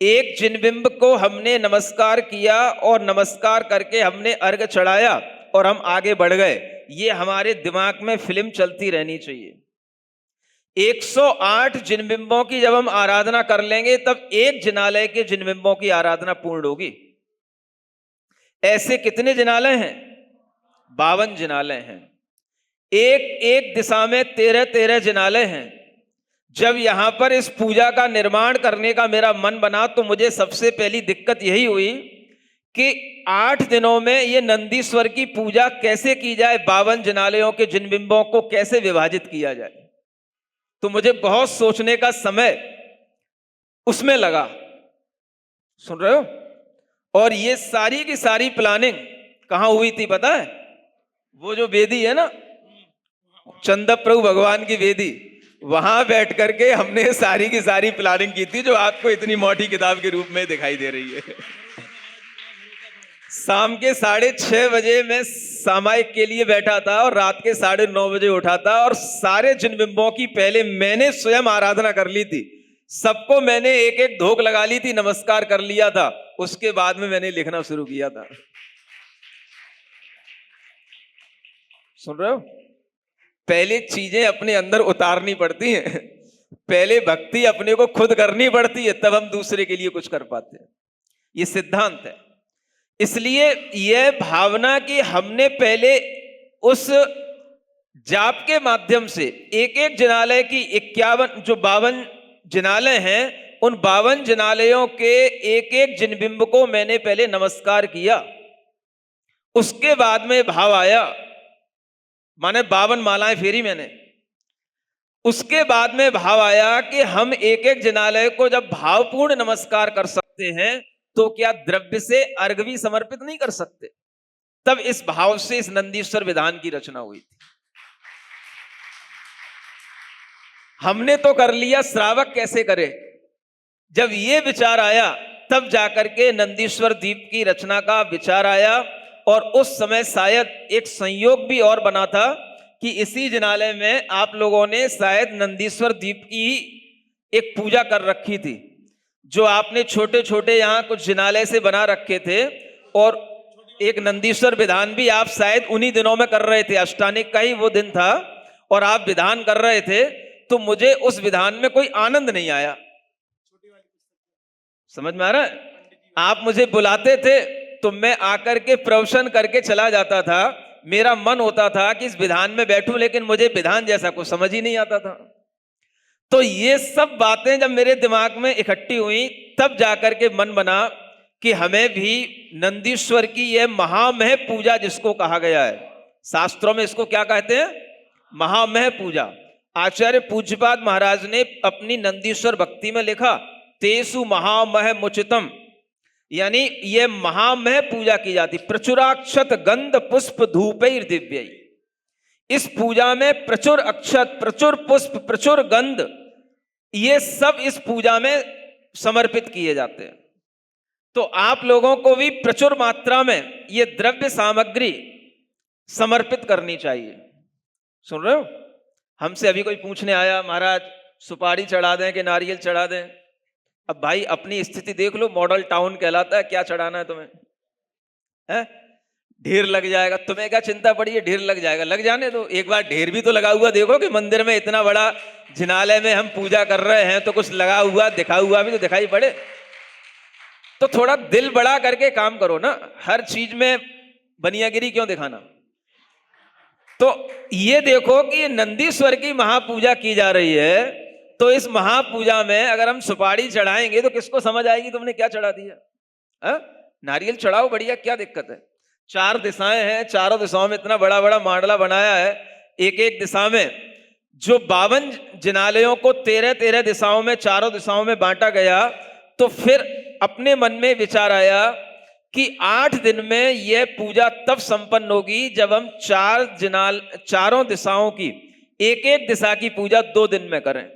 एक जिनबिंब को हमने नमस्कार किया और नमस्कार करके हमने अर्घ चढ़ाया और हम आगे बढ़ गए। ये हमारे दिमाग में फिल्म चलती रहनी चाहिए। 108 जिनबिंबों की जब हम आराधना कर लेंगे, तब एक जिनालय के जिनबिंबों की आराधना पूर्ण होगी। ऐसे कितने जिनालय हैं? 52 जिनालय हैं। एक एक दिशा में 13-13 जिनालय हैं। जब यहां पर इस पूजा का निर्माण करने का मेरा मन बना, तो मुझे सबसे पहली दिक्कत यही हुई कि 8 दिनों में ये नंदीश्वर की पूजा कैसे की जाए, 52 जिनालयों के जिनबिंबों को कैसे विभाजित किया जाए। तो मुझे बहुत सोचने का समय उसमें लगा। सुन रहे हो? और ये सारी की सारी प्लानिंग कहां हुई थी पता है? वो जो वेदी है ना, चंद प्रभु भगवान की वेदी, वहां बैठ करके हमने सारी की सारी प्लानिंग की थी, जो आपको इतनी मोटी किताब के रूप में दिखाई दे रही है। शाम के 6:30 बजे मैं सामायिक के लिए बैठा था और रात के 9:30 बजे उठा था, और सारे जिनबिंबों की पहले मैंने स्वयं आराधना कर ली थी। सबको मैंने एक एक धोक लगा ली थी, नमस्कार कर लिया था। उसके बाद में मैंने लिखना शुरू किया था। सुन रहे हो? पहले चीजें अपने अंदर उतारनी पड़ती हैं, पहले भक्ति अपने को खुद करनी पड़ती है, तब हम दूसरे के लिए कुछ कर पाते हैं। ये सिद्धांत है। इसलिए यह भावना कि हमने पहले उस जाप के माध्यम से एक एक जिनालय की 52 जिनालय हैं, उन 52 जिनालयों के एक एक जिनबिंब को मैंने पहले नमस्कार किया। उसके बाद में भाव आया, माने 52 मालाएं फेरी मैंने। उसके बाद में भाव आया कि हम एक एक जिनालय को जब भावपूर्ण नमस्कार कर सकते हैं तो क्या द्रव्य से अर्घ भी समर्पित नहीं कर सकते? तब इस भाव से इस नंदीश्वर विधान की रचना हुई थी। हमने तो कर लिया, श्रावक कैसे करे? जब ये विचार आया तब जाकर के नंदीश्वर द्वीप की रचना का विचार आया। और उस समय शायद एक संयोग भी और बना था कि इसी जिनालय में आप लोगों ने शायद नंदीश्वर द्वीप की एक पूजा कर रखी थी, जो आपने छोटे छोटे यहाँ कुछ जिनालय से बना रखे थे। और एक नंदीश्वर विधान भी आप शायद उन्हीं दिनों में कर रहे थे, अष्टानिक का ही वो दिन था और आप विधान कर रहे थे। तो मुझे उस विधान में कोई आनंद नहीं आया। समझ में आ रहा है? आप मुझे बुलाते थे तो मैं आकर के प्रवचन करके चला जाता था। मेरा मन होता था कि इस विधान में बैठूं, लेकिन मुझे विधान जैसा कुछ समझ ही नहीं आता था। तो ये सब बातें जब मेरे दिमाग में इकट्ठी हुई तब जाकर के मन बना कि हमें भी नंदीश्वर की यह महामह पूजा, जिसको कहा गया है शास्त्रों में, इसको क्या कहते हैं? महामह पूजा। आचार्य पूज्यपाद महाराज ने अपनी नंदीश्वर भक्ति में लिखा, तेसु महामह मुचितम, यानी ये महामह पूजा की जाती। प्रचुराक्षत गंध पुष्प धूपैर दिव्यै। इस पूजा में प्रचुर अक्षत, प्रचुर पुष्प, प्रचुर गंध, ये सब इस पूजा में समर्पित किए जाते हैं। तो आप लोगों को भी प्रचुर मात्रा में ये द्रव्य सामग्री समर्पित करनी चाहिए। सुन रहे हो? हमसे अभी कोई पूछने आया, महाराज सुपारी चढ़ा दें कि नारियल चढ़ा दें? अब भाई अपनी स्थिति देख लो, मॉडल टाउन कहलाता है, क्या चढ़ाना है तुम्हें? है ढेर लग जाएगा, तुम्हें क्या चिंता पड़ी है? ढेर लग जाएगा, लग जाने दो। एक बार ढेर भी तो लगा हुआ देखो कि मंदिर में इतना बड़ा जिनालय में हम पूजा कर रहे हैं तो कुछ लगा हुआ, दिखा हुआ भी तो दिखाई पड़े। तो थोड़ा दिल बड़ा करके काम करो ना, हर चीज में बनियागिरी क्यों दिखाना? तो ये देखो कि नंदीश्वर की महापूजा की जा रही है, तो इस महापूजा में अगर हम सुपारी चढ़ाएंगे तो किसको समझ आएगी तुमने क्या चढ़ा दिया? नारियल चढ़ाओ, बढ़िया, क्या दिक्कत है? 4 दिशाएं हैं, चारों दिशाओं में इतना बड़ा बड़ा मांडला बनाया है। एक एक दिशा में जो 52 जिनालयों को 13-13 दिशाओं में, चारों दिशाओं में बांटा गया। तो फिर अपने मन में विचार आया कि 8 दिन में यह पूजा तब संपन्न होगी जब हम चारों दिशाओं की एक एक दिशा की पूजा 2 दिन में करें।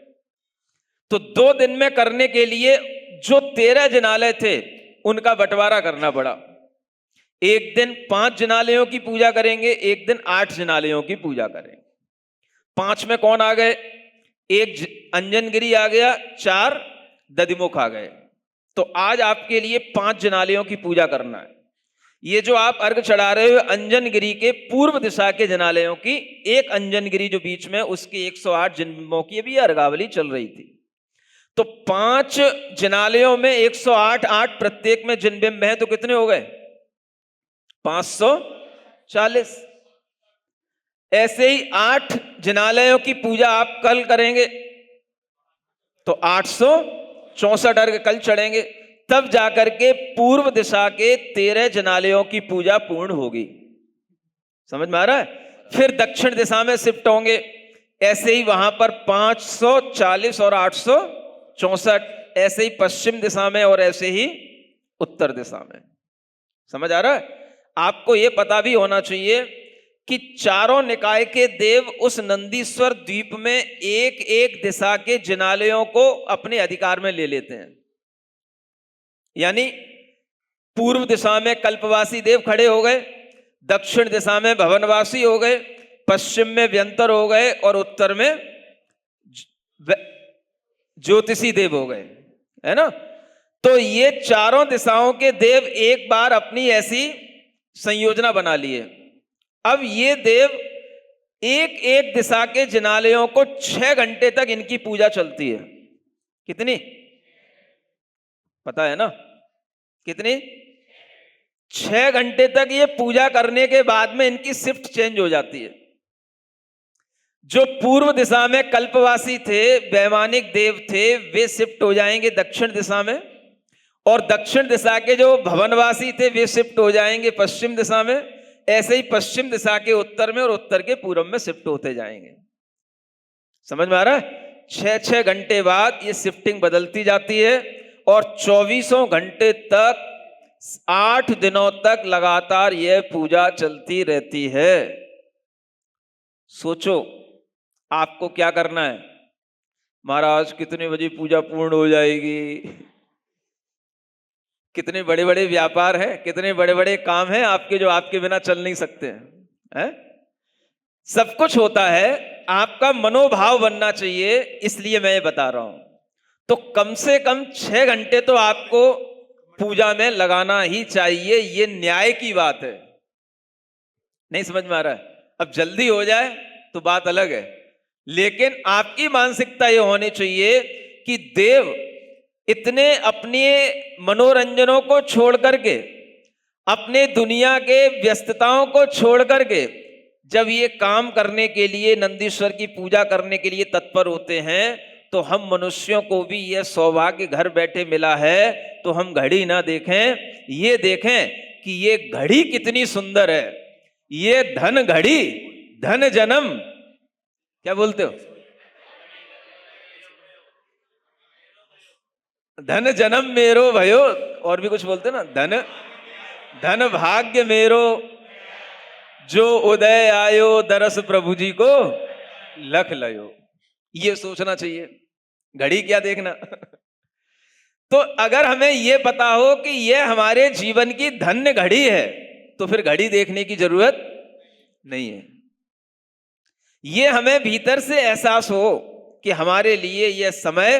तो 2 दिन में करने के लिए जो 13 जिनालय थे उनका बंटवारा करना पड़ा। एक दिन 5 जिनालयों की पूजा करेंगे, एक दिन 8 जिनालयों की पूजा करेंगे। 5 में कौन आ गए? 1 अंजनगिरी आ गया, 4 दधिमुख आ गए। तो आज आपके लिए 5 जिनालयों की पूजा करना है। ये जो आप अर्घ चढ़ा रहे हो अंजनगिरी के पूर्व दिशा के जिनालयों की, एक अंजनगिरी जो बीच में, उसकी 108 जिनबिंबों की भी अर्घावली चल रही थी। तो 5 जिनालयों में 108, 8 प्रत्येक में जिनबिंब हैं, तो कितने हो गए? 540। ऐसे ही 8 जिनालयों की पूजा आप कल करेंगे तो 864 अर्घ कल चढ़ेंगे, तब जाकर के पूर्व दिशा के 13 जिनालयों की पूजा पूर्ण होगी। समझ में आ रहा है? फिर दक्षिण दिशा में शिफ्ट होंगे, ऐसे ही वहां पर 540 और 864, ऐसे ही पश्चिम दिशा में और ऐसे ही उत्तर दिशा में। समझ आ रहा है? आपको यह पता भी होना चाहिए कि चारों निकाय के देव उस नंदीश्वर द्वीप में एक एक दिशा के जिनालयों को अपने अधिकार में ले लेते हैं। यानी पूर्व दिशा में कल्पवासी देव खड़े हो गए, दक्षिण दिशा में भवनवासी हो गए, पश्चिम में व्यंतर हो गए और उत्तर में ज्योतिषी देव हो गए, है ना? तो ये चारों दिशाओं के देव एक बार अपनी ऐसी संयोजना बना लिए। अब ये देव एक एक दिशा के जिनालयों को 6 घंटे तक इनकी पूजा चलती है। कितनी पता है ना? कितनी? 6 घंटे तक ये पूजा करने के बाद में इनकी शिफ्ट चेंज हो जाती है। जो पूर्व दिशा में कल्पवासी थे, वैमानिक देव थे, वे शिफ्ट हो जाएंगे दक्षिण दिशा में, और दक्षिण दिशा के जो भवनवासी थे वे शिफ्ट हो जाएंगे पश्चिम दिशा में। ऐसे ही पश्चिम दिशा के उत्तर में और उत्तर के पूर्व में शिफ्ट होते जाएंगे। समझ में आ रहा है? 6-6 घंटे बाद ये शिफ्टिंग बदलती जाती है और 24 घंटे तक 8 दिनों तक लगातार यह पूजा चलती रहती है। सोचो आपको क्या करना है। महाराज कितने बजे पूजा पूर्ण हो जाएगी? कितने बड़े बड़े व्यापार हैं, कितने बड़े बड़े काम हैं आपके, जो आपके बिना चल नहीं सकते हैं? सब कुछ होता है, आपका मनोभाव बनना चाहिए। इसलिए मैं ये बता रहा हूं। तो कम से कम 6 घंटे तो आपको पूजा में लगाना ही चाहिए। ये न्याय की बात है। नहीं समझ में आ रहा है? अब जल्दी हो जाए तो बात अलग है, लेकिन आपकी मानसिकता ये होनी चाहिए कि देव इतने अपने मनोरंजनों को छोड़ करके, अपने दुनिया के व्यस्तताओं को छोड़ करके जब ये काम करने के लिए, नंदीश्वर की पूजा करने के लिए तत्पर होते हैं, तो हम मनुष्यों को भी यह सौभाग्य घर बैठे मिला है। तो हम घड़ी ना देखें, ये देखें कि ये घड़ी कितनी सुंदर है। ये धन घड़ी, धन जन्म, क्या बोलते हो? धन जन्म मेरो भयो, और भी कुछ बोलते ना, धन धन भाग्य मेरो, जो उदय आयो दरस प्रभु जी को लख लयो। ये सोचना चाहिए, घड़ी क्या देखना। तो अगर हमें यह पता हो कि यह हमारे जीवन की धन्य घड़ी है, तो फिर घड़ी देखने की जरूरत नहीं है। ये हमें भीतर से एहसास हो कि हमारे लिए यह समय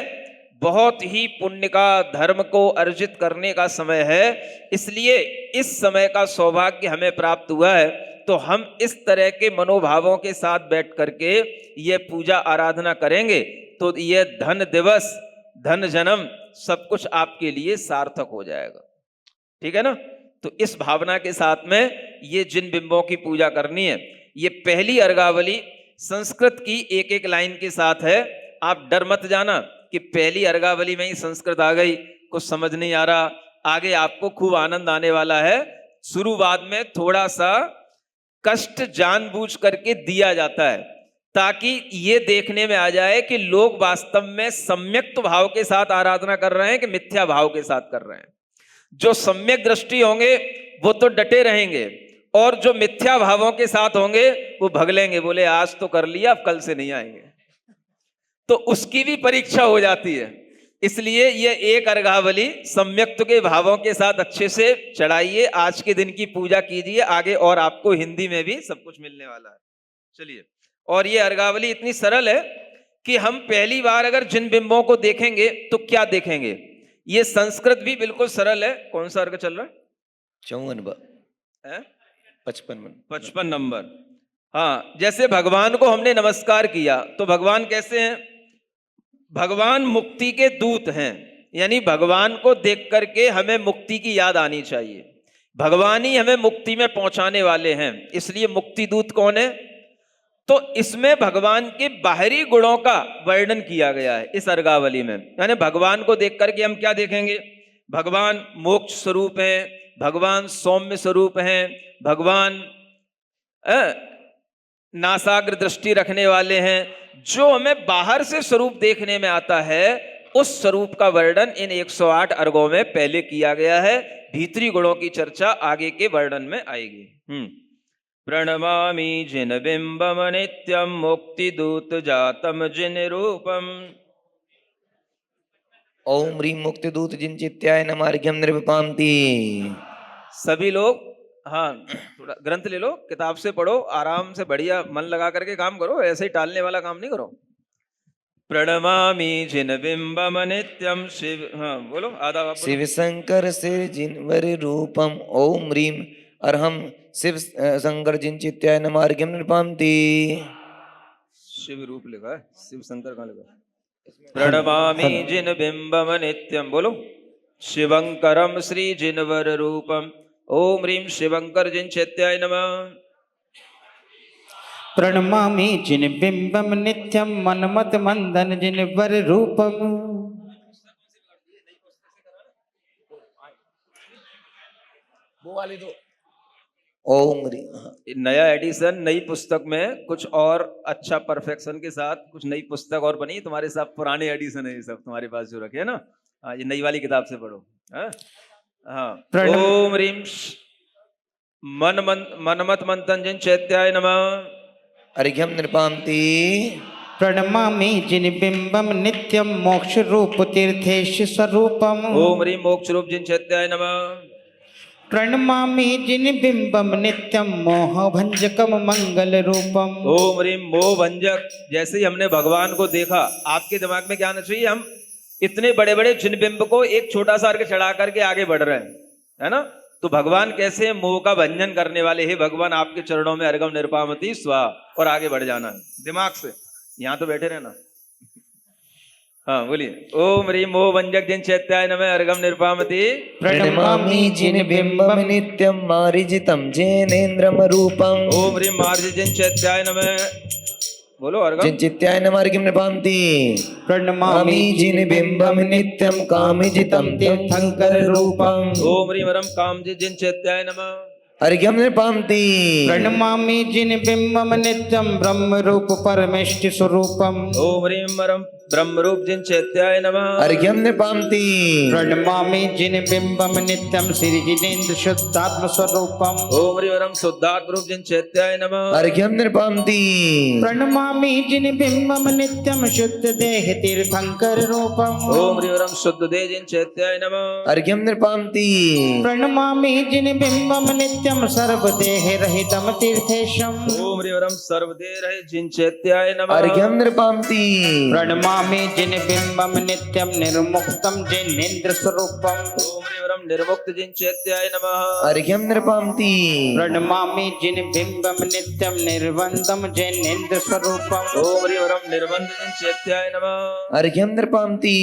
बहुत ही पुण्य का, धर्म को अर्जित करने का समय है। इसलिए इस समय का सौभाग्य हमें प्राप्त हुआ है। तो हम इस तरह के मनोभावों के साथ बैठ करके ये पूजा आराधना करेंगे, तो ये धन दिवस, धन जन्म सब कुछ आपके लिए सार्थक हो जाएगा। ठीक है ना? तो इस भावना के साथ में ये जिन बिंबों की पूजा करनी है, ये पहली अर्घावली संस्कृत की एक एक लाइन के साथ है। आप डर मत जाना कि पहली अर्घावली में ही संस्कृत आ गई, कुछ समझ नहीं आ रहा। आगे आपको खूब आनंद आने वाला है। शुरुआत में थोड़ा सा कष्ट जानबूझ करके दिया जाता है, ताकि ये देखने में आ जाए कि लोग वास्तव में सम्यक्त भाव के साथ आराधना कर रहे हैं कि मिथ्या भाव के साथ कर रहे हैं। जो सम्यक दृष्टि होंगे वो तो डटे रहेंगे, और जो मिथ्या भावों के साथ होंगे वो भगलेंगे, बोले आज तो कर लिया, अब कल से नहीं आएंगे। तो उसकी भी परीक्षा हो जाती है। इसलिए ये एक अर्घावली सम्यक्त के भावों के साथ अच्छे से चढ़ाइए। आज के दिन की पूजा कीजिए, आगे और आपको हिंदी में भी सब कुछ मिलने वाला है। चलिए, और ये अर्घावली इतनी सरल है कि हम पहली बार अगर जिन बिंबों को देखेंगे तो क्या देखेंगे। ये संस्कृत भी बिल्कुल सरल है। कौन सा अर्घ चल रहा है? 55 नंबर। हाँ, जैसे भगवान को हमने नमस्कार किया तो भगवान कैसे हैं? भगवान मुक्ति के दूत हैं, यानी भगवान को देख करके हमें मुक्ति की याद आनी चाहिए। भगवान ही हमें मुक्ति में पहुंचाने वाले हैं, इसलिए मुक्ति दूत कौन है? तो इसमें भगवान के बाहरी गुणों का वर्णन किया गया है इस अर्घावली में। यानी भगवान को देख करके हम क्या देखेंगे? भगवान मोक्ष स्वरूप हैं, भगवान सौम्य स्वरूप हैं, भगवान नासाग्र दृष्टि रखने वाले हैं। जो हमें बाहर से स्वरूप देखने में आता है, उस स्वरूप का वर्णन इन 108 अर्घों में पहले किया गया है। भीतरी गुणों की चर्चा आगे के वर्णन में आएगी। प्रणमामि जिन बिंबम नित्यम मुक्ति दूत जातम जिन रूपम। ओम ह्रीं मुक्ति दूत जिन चित्याय नमार्घ्यम निर्विपान्ति। सभी लोग हाँ, थोड़ा ग्रंथ ले लो, किताब से पढ़ो, आराम से बढ़िया मन लगा करके काम करो, ऐसे ही टालने वाला काम नहीं करो। प्रणमामि जिन बिंबम नित्यम शिव, हाँ बोलो, आधा शिव शंकर सिर जिनवर रूपम। ओम ह्रीं अर्हम शिव शंकर जिन चित्याय नमार्घ्यम निर्विपान्ति। शिव रूप लिखा है, शिव शंकर कहाँ लिखा है? प्रणमामि जिन बिंबम नित्यम, बोलो। शिवंकरम श्री जिनवर रूपम। ओम ह्रीं शिवंकर जिन चैत्याय नमः। प्रणमामि जिन बिंबम नित्यम मनमत मंदन जिन वर रूपम। वो वाली दो। ओम ह्रीम। हाँ। नया एडिशन नई पुस्तक में कुछ और अच्छा परफेक्शन के साथ कुछ नई पुस्तक और बनी। तुम्हारे साथ पुराने एडिशन है ये सब तुम्हारे पास जो रखे है ना। हाँ, ये नई वाली किताब से पढ़ो। हाँ हाँ। प्रणम- ओम ह्रीम मनमत मंथन जिन चैत्याय नमः। अर्घ्यम नृपांति। प्रणमामि जिन बिंबम नित्यम मोक्ष रूप तीर्थेश स्वरूपम। ओम ह्रीम मोक्ष रूप जिन चैत्याय नमः। प्रणमामि जिन बिंबम नित्यम मोह भंजकम मंगल रूपम। ओम ह्रीम मोह भंजक। जैसे ही हमने भगवान को देखा, आपके दिमाग में क्या आना चाहिए? हम इतने बड़े बड़े जिन बिंब को एक छोटा सा अर्घ चढ़ा करके आगे बढ़ रहे हैं, है ना। तो भगवान कैसे मोह का भंजन करने वाले हैं। भगवान आपके चरणों में अर्घम निरपामति स्वाहा, और आगे बढ़ जाना है दिमाग से। यहाँ तो बैठे रहना। हाँ बोलिए। ओम ह्रीम मोह भंजक जिन चैत्याय नमः अर्घम निरपामति। प्रणमामि जिन बिंबम नित्यम मारिजितम जैनेन्द्रम रूपम। ओम ह्रीम मार्ज जिन चैत्याय नमः। बोलो अर्घम। जिन चित्याय नमः अर्घ्यम नृपांति। प्रणमामि जिन बिंबम नित्यम कामिजितम तीर्थंकर रूपम। ओम ह्रीम वरम कामजित जिन चैत्याय नमः। अर्घ्यम नृपांति। प्रणमामि जिन बिंबम नित्यम ब्रह्म रूप परमेष्टि स्वरूपम। ओम ह्रीम वरम ब्रह्म रूप जिन चैत्याय नमः। अर्घ्यम नृपांति। प्रणमामि जिन बिंबम नित्यम श्री जिनेन्द्र शुद्धात्म स्वरूपम। ओम ह्रीम वरम शुद्धात्म रूप जिन चैत्याय नमः। अर्घ्यम नृपांति। प्रणमामि जिन बिंबम नित्यम शुद्ध देह तीर्थंकर रूपम। ओम ह्रीम वरम शुद्ध दे जिन चैत्याय नमः। अर्घ्यम नृपांति। प्रणमामि जिन बिंबम नित्यम सर्वदेह रहितम तीर्थेशम। ओम ह्रीम वरम सर्वदे रहे जिन चैत्याय नमः। अर्घ्यम नृपांति। प्रणमामि जिन बिंबम नित्यम निर्मुक्तम जिनेन्द्र स्वरूपम। ओम ह्रीम वरम निर्मुक्त जिन चैत्याय नमः। अर्घ्यम नृपांति। प्रणमामि जिन बिंबम नित्यम निर्बंधम जिनेन्द्र स्वरूपम। ओम ह्रीम वरम निर्बंध जिन चैत्याय नमः। अर्घ्यम नृपांति।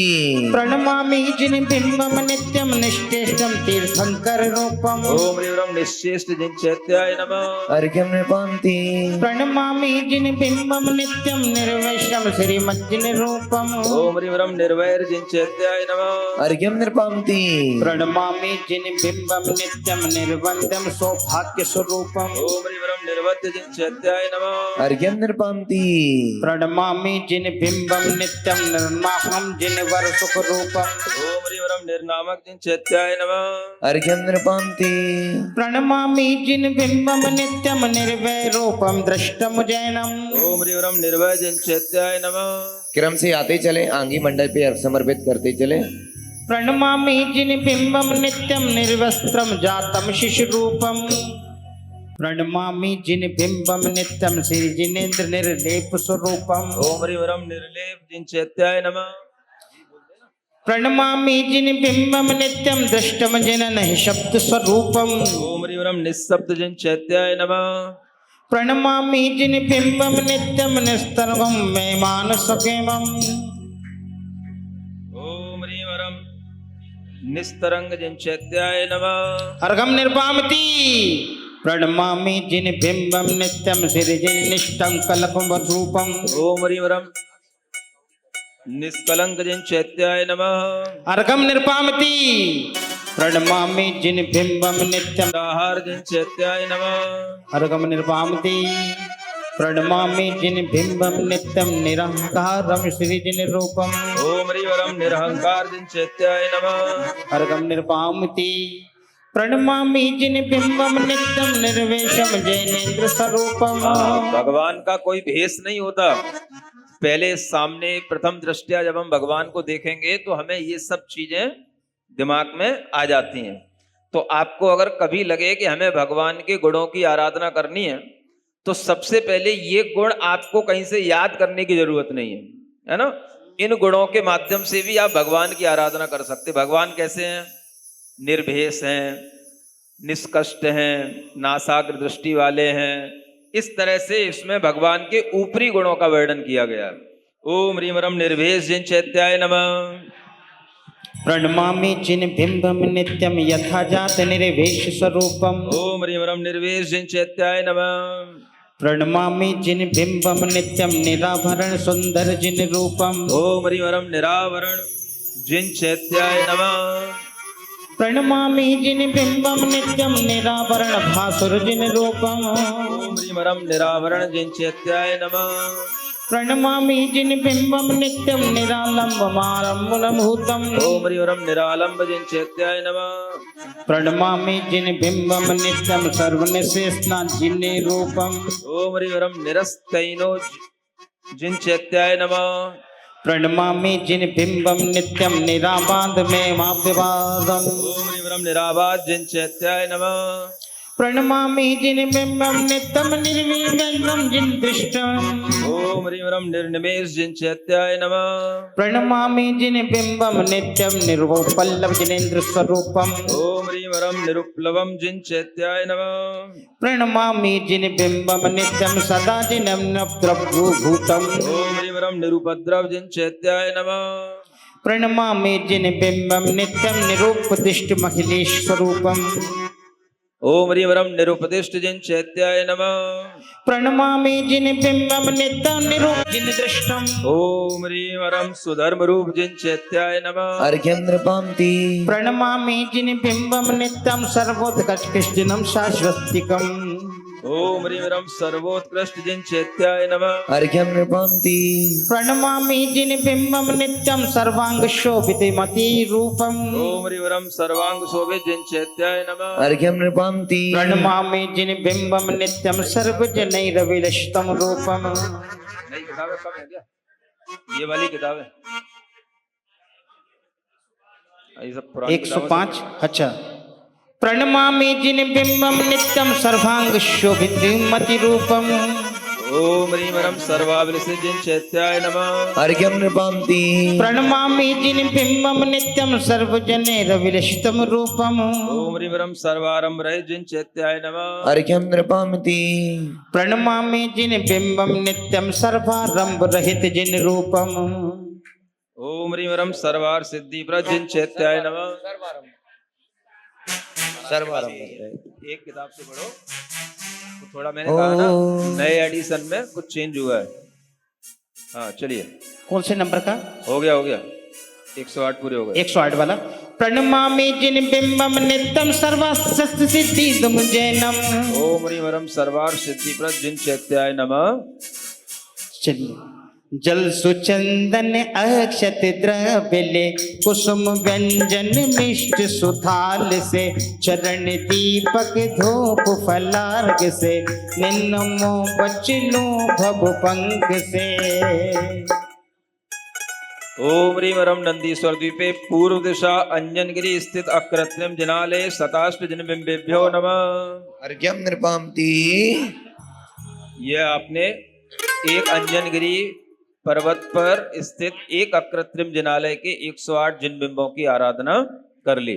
प्रणमामि जिन बिंबम नित्यम निष्ठेष्टम तीर्थंकर रूपम। ओम ह्रीम वरम निश्चेष्ट जिन चैत्याय नमः। अर्घ्यम नृपांति। प्रणमामि जिन बिंबम नित्यम निर्वैष्णव श्रीमज्जिन रूपम। ओम ह्रीम वरम निर्वैर जिन चैत्याय नमः। अर्घ्यम नृपांति। प्रणमामि जिन बिंबम नित्यम निर्बंधम सौभाग्य स्वरूपम। ओम ह्रीम वरम निर्वद्य जिन चैत्याय नमः। अर्घ्यम नृपांति। प्रणमामि जिन बिंबम नित्यम निर्माहम जिन वर सुख रूपम। ओम ह्रीम वरम निर्नामक जिन चैत्याय नमः। अर्घ्यम नृपांति। प्रणमामि जिन बिंबम नित्यम निर्वय रूपम दृष्टम जैनम। ओम ह्रीम वरम निर्वय जिन चैत्याय नमः। क्रम से आते चले, आंगी मंडल पे अर्घ समर्पित करते चले। प्रणमामि जिन बिंबम नित्यम निर्वस्त्रम जातम शिशु रूपम। प्रणमामि जिन बिंबम नित्यम श्री जिनेन्द्र निर्लेप स्वरूपम। ओम ह्रीम वरम निर्लेप जिन चैत्याय नमः। प्रणमामि जिन बिंबम नित्यम दृष्टम जनन शब्द स्वरूपम। ओम ह्रीम वरम निःशब्द जिन चैत्याय नमः। प्रणमामि जिन बिंबम नित्यम निस्तरगम में मानसकेमम। ओम ह्रीम वरम निस्तरंग जिन चैत्याय नमः। अर्घम निर्पामति। प्रणमामि जिन बिंबम नित्यम श्री जिन निष्ठम कल्पम रूपम। ओम ह्रीम वरम निष्कलंक जिन चैत्याय नमः। अर्घम निर्पामति। प्रणमामि जिन बिंबम नित्यम आहार जिन चैत्याय नमः। अर्घम निर्पामति। प्रणमामि जिन बिंबम नित्यम निरंकारम श्री जिन रूपम। ओम ह्रीम वरम निरहंकार जिन चैत्याय नमः। अर्घम निर्पामति। प्रणमामि जिन बिंबम नित्यम निर्वेशम जैनेन्द्र स्वरूपम। भगवान का कोई भेष नहीं होता। पहले सामने प्रथम दृष्टया जब हम भगवान को देखेंगे तो हमें ये सब चीजें दिमाग में आ जाती हैं। तो आपको अगर कभी लगे कि हमें भगवान के गुणों की आराधना करनी है, तो सबसे पहले ये गुण आपको कहीं से याद करने की जरूरत नहीं है ना। इन गुणों के माध्यम से भी आप भगवान की आराधना कर सकते। भगवान कैसे हैं? निर्भेष हैं, निष्कष्ट हैं, नासाग्र दृष्टि वाले हैं। इस तरह से इसमें भगवान के ऊपरी गुणों का वर्णन किया गया। ओम ह्रीम वरम निर्भेष जिन चैत्याय नमः। प्रणमामि जिन बिंबम नित्यम यथा जात निर्वेश स्वरूपम। ओम ह्रीम वरम निर्वेश जिन चैत्याय नमः। प्रणमामि जिन बिंबम नित्यम निराभरण सुंदर जिन रूपम। ओम ह्रीं वरम निरावरण जिन चैत्याय नमः। प्रणमामि जिन बिंबम नित्यम निराभरण भासुर जिन रूपम। ओम ह्रीं वरम निरावरण जिन चैत्याय नमः। प्रणमामि जिन बिंबम नित्यम निरालंबमारम्भूतम। ओम ह्रीं वरम निरालंब जिन चैत्याय नमः। प्रणमामि जिन बिंबम नित्यम सर्वनिशेषना जिन रूपम। ओम ह्रीं वरम निरस्तैनो जिन चैत्याय नमः। प्रणमामि जिन बिंबम नित्यम निराबाध में माप्यवादम। ओम ह्रीं वरम निराबाध जिन चैत्याय नमः। प्रणमामि जिन बिंबम नित्यम निर्विघ्नं जिन दृष्टम। ओम ह्रीं वरम निर्निमेष जिन चैत्याय नमः। प्रणमामि जिन बिंबम नित्यम निर्गोपल्लव जिनेन्द्र स्वरूपम। ओम ह्रीं वरम निरुप्लवम जिन चैत्याय नमः। प्रणमामि जिन बिंबम नित्यम सदा जिनम प्रभुभूतम। ओम ह्रीं वरम निरुपद्रव जिन चैत्याय नमः। प्रणमामि जिन बिंबम नित्यम निरूपदिष्ट महिलेश स्वरूपम। ओम ह्रीं वरम निरुपदिष्ट जिन चैत्याय नमः। प्रणमामि जिन बिंबम नित्यम निरूप जिन दृष्टम। ओम ह्रीं वरम सुधर्म रूप जिन चैत्याय नमः। अर्घ्यं नृपान्ति प्रणमामि जिन बिंबम नित्यम सर्वोत्कृष्ट जिनम शाश्वतिकम। ओम ह्रीं वरम सर्वोत्कृष्ट जिन चैत्याय नमः। अर्घ्यं नृपान्ति प्रणमामि जिन बिंबम नित्यम सर्वांग शोभित मति रूपम। ओम ह्रीं वरम सर्वांग शोभित जिन चैत्याय नमः। अर्घ्यं नृपान्ति प्रणमामि जिन बिंबम नित्यम सर्वजनैरविलसितम रूपम। नई किताब है, कब है क्या? ये वाली किताब है। ये सब पुरानी किताबों से 105। अच्छा। प्रणमामि जिन बिंबम नित्यम सर्वांग शोभित मति रूपम। ओम ह्रीं वरम सर्वाभिलषित जिन चैत्याय नमः। अर्घ्यं नृपान्ति प्रणमामि जिन बिंबम नित्यम सर्वजनैरविलसितम रूपम। ओम ह्रीं वरम सर्वारंभ रहित जिन चैत्याय नमः। अर्घ्यं नृपान्ति प्रणमामि जिन बिंबम नित्यम सर्वारंभ रहित जिन रूपम। ओम ह्रीं वरम सर्वार सिद्धि प्रद जिन चैत्याय नमः। सर्वारंभ एक किताब से पढ़ो तो थोड़ा मैंने कहा ना नए एडिशन में कुछ चेंज हुआ है। हाँ चलिए, कौन से नंबर का? हो गया 108 पूरे हो गए। 108 वाला। प्रणमामि जिन बिंबम नित्यम सर्वास्त्र सिद्धिदम जैनम। ओम ह्रीं वरम सर्वार सिद्धि प्रद जिन चैत्याय नमः। चलिए। जल सुचंदन अक्षत द्रव्य ले कुसुम व्यंजन मिष्ट सुथाल से चरण दीपक धूप फलार्घ से निन्नमो बचलू भव पंख से। ओम ह्रीं वरम नंदीश्वर द्वीपे पूर्व दिशा अंजनगिरी स्थित अकृत्रिम जिनालय शताष्ट जिनबिंबेभ्यो नमः। अर्घ्यं नृपान्ति यह आपने एक अंजनगिरी पर्वत पर स्थित एक अकृत्रिम जिनालय के 108 जिन बिंबों की आराधना कर ली।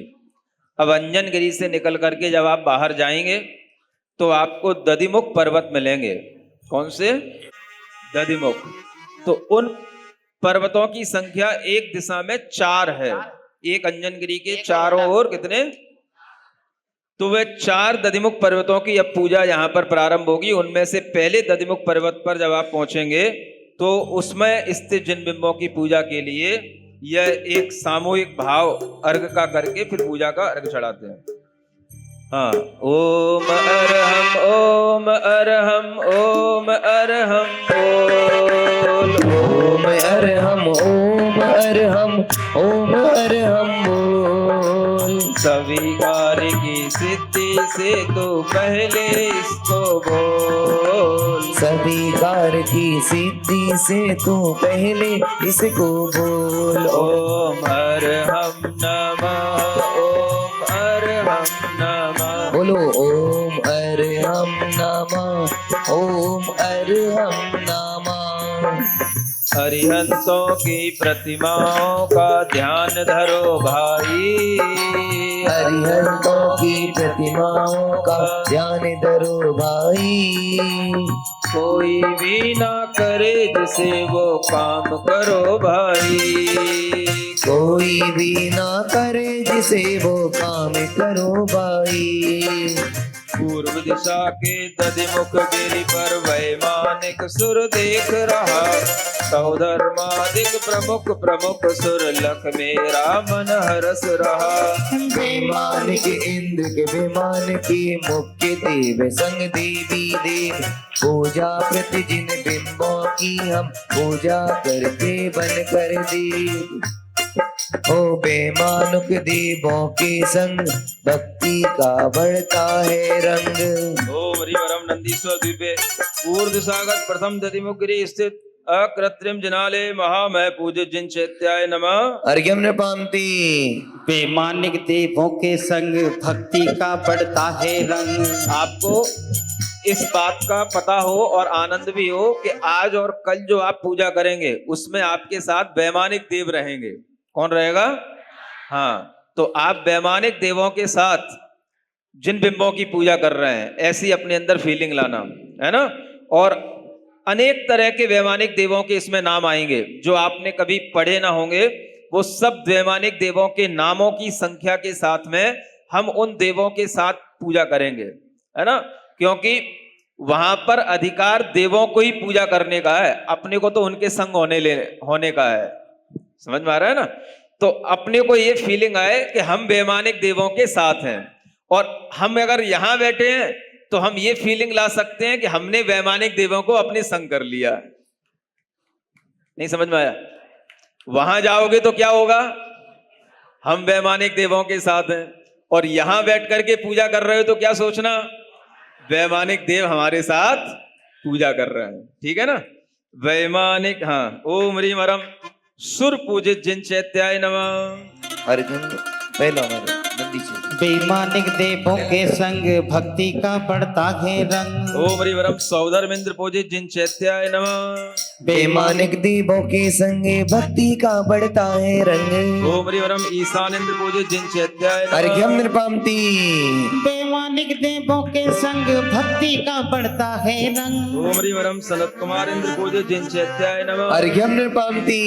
अब अंजनगिरी से निकल करके जब आप बाहर जाएंगे तो आपको दधिमुख पर्वत मिलेंगे। कौन से? दधिमुख। तो उन पर्वतों की संख्या एक दिशा में 4 है। एक अंजनगिरी के चारों ओर कितने? तो वे 4 दधिमुख पर्वतों की अब पूजा यहाँ पर प्रारंभ होगी। उनमें से पहले दधिमुख पर्वत पर जब आप पहुंचेंगे तो उसमें स्थित जिन बिंबों की पूजा के लिए यह एक सामूहिक भाव अर्घ का करके फिर पूजा का अर्घ चढ़ाते हैं। हाँ, ओम अरहम ओम अरहम ओम अरहम बोल। ओम अरहम ओम अरहम ओम अरहम बोल। सभी कार्य की सिद्धि से तो पहले इसको बोल। सभी कार्य की सिद्धि से तू पहले इसको बोल। ओम अरहम नमः ओम अरहम नमः। बोलो ओम अरहम नमः ओम अरहम नमः। अरिहंतों की प्रतिमाओं का ध्यान धरो भाई। अरिहंतों की प्रतिमाओं का ध्यान धरो भाई। कोई भी ना करे जिसे वो काम करो भाई। कोई भी ना करे जिसे वो काम करो भाई। पूर्व दिशा के दधिमुख गिरि पर वैमानिक सुर देख रहा। सौधर्मादिक प्रमुख प्रमुख सुर लख मेरा मन हरस रहा। वैमानिक इंद्र के विमान की मुख्य देव संग देवी देव। पूजा प्रति जिन बिंबों की हम पूजा करके बन कर देव। ओ बेमानुक देवों के संग भक्ति का बढ़ता है रंग। ओम हरिवरम नंदीश्वर द्वीपे ऊर्ध्व सागत प्रथम दधिमुख गिरि स्थित अकृत्रिम जनाले महामय पूज्य जिन चैत्याय नमः। अर्घ्यम नृपांति। वैमानिक देवों के संग भक्ति का बढ़ता है रंग। आपको इस बात का पता हो और आनंद भी हो कि आज और कल जो आप पूजा करेंगे उसमें आपके साथ वैमानिक देव रहेंगे। कौन रहेगा? हाँ, तो आप वैमानिक देवों के साथ जिन बिंबों की पूजा कर रहे हैं ऐसी अपने अंदर फीलिंग लाना है ना। और अनेक तरह के वैमानिक देवों के इसमें नाम आएंगे जो आपने कभी पढ़े ना होंगे। वो सब वैमानिक देवों के नामों की संख्या के साथ में हम उन देवों के साथ पूजा करेंगे, है ना। क्योंकि वहां पर अधिकार देवों को ही पूजा करने का है, अपने को तो उनके संग होने का है। समझ में आ रहा है ना। तो अपने को ये फीलिंग आए कि हम वैमानिक देवों के साथ हैं, और हम अगर यहां बैठे हैं तो हम ये फीलिंग ला सकते हैं कि हमने वैमानिक देवों को अपने संग कर लिया। नहीं समझ में आया? वहां जाओगे तो क्या होगा? हम वैमानिक देवों के साथ हैं, और यहां बैठ करके पूजा कर रहे हो तो क्या सोचना? वैमानिक देव हमारे साथ पूजा कर रहे हैं। ठीक है ना। वैमानिक, हाँ। ओम ह्रीम हरम सुर पूजित जिन चैत्याय नमः। अर्घ्यम पहला हमारा नंदी से। वैमानिक देवों के संग भक्ति का बढ़ता है रंग। ओम ह्रीम हरम सौधर्मेंद्र पूजित जिन चैत्याय नमः। वैमानिक देवों के संग भक्ति का बढ़ता है रंग। ओम ह्रीम हरम ईशानेंद्र पूजित जिन चैत्याय नमः। अर्घ्यम नृपांति। वैमानिक देवों के संग भक्ति का बढ़ता है रंग। ओम ह्रीम हरम सनत कुमार इंद्र पूजित जिन चैत्याय नमः। अर्घ्यम नृपांति।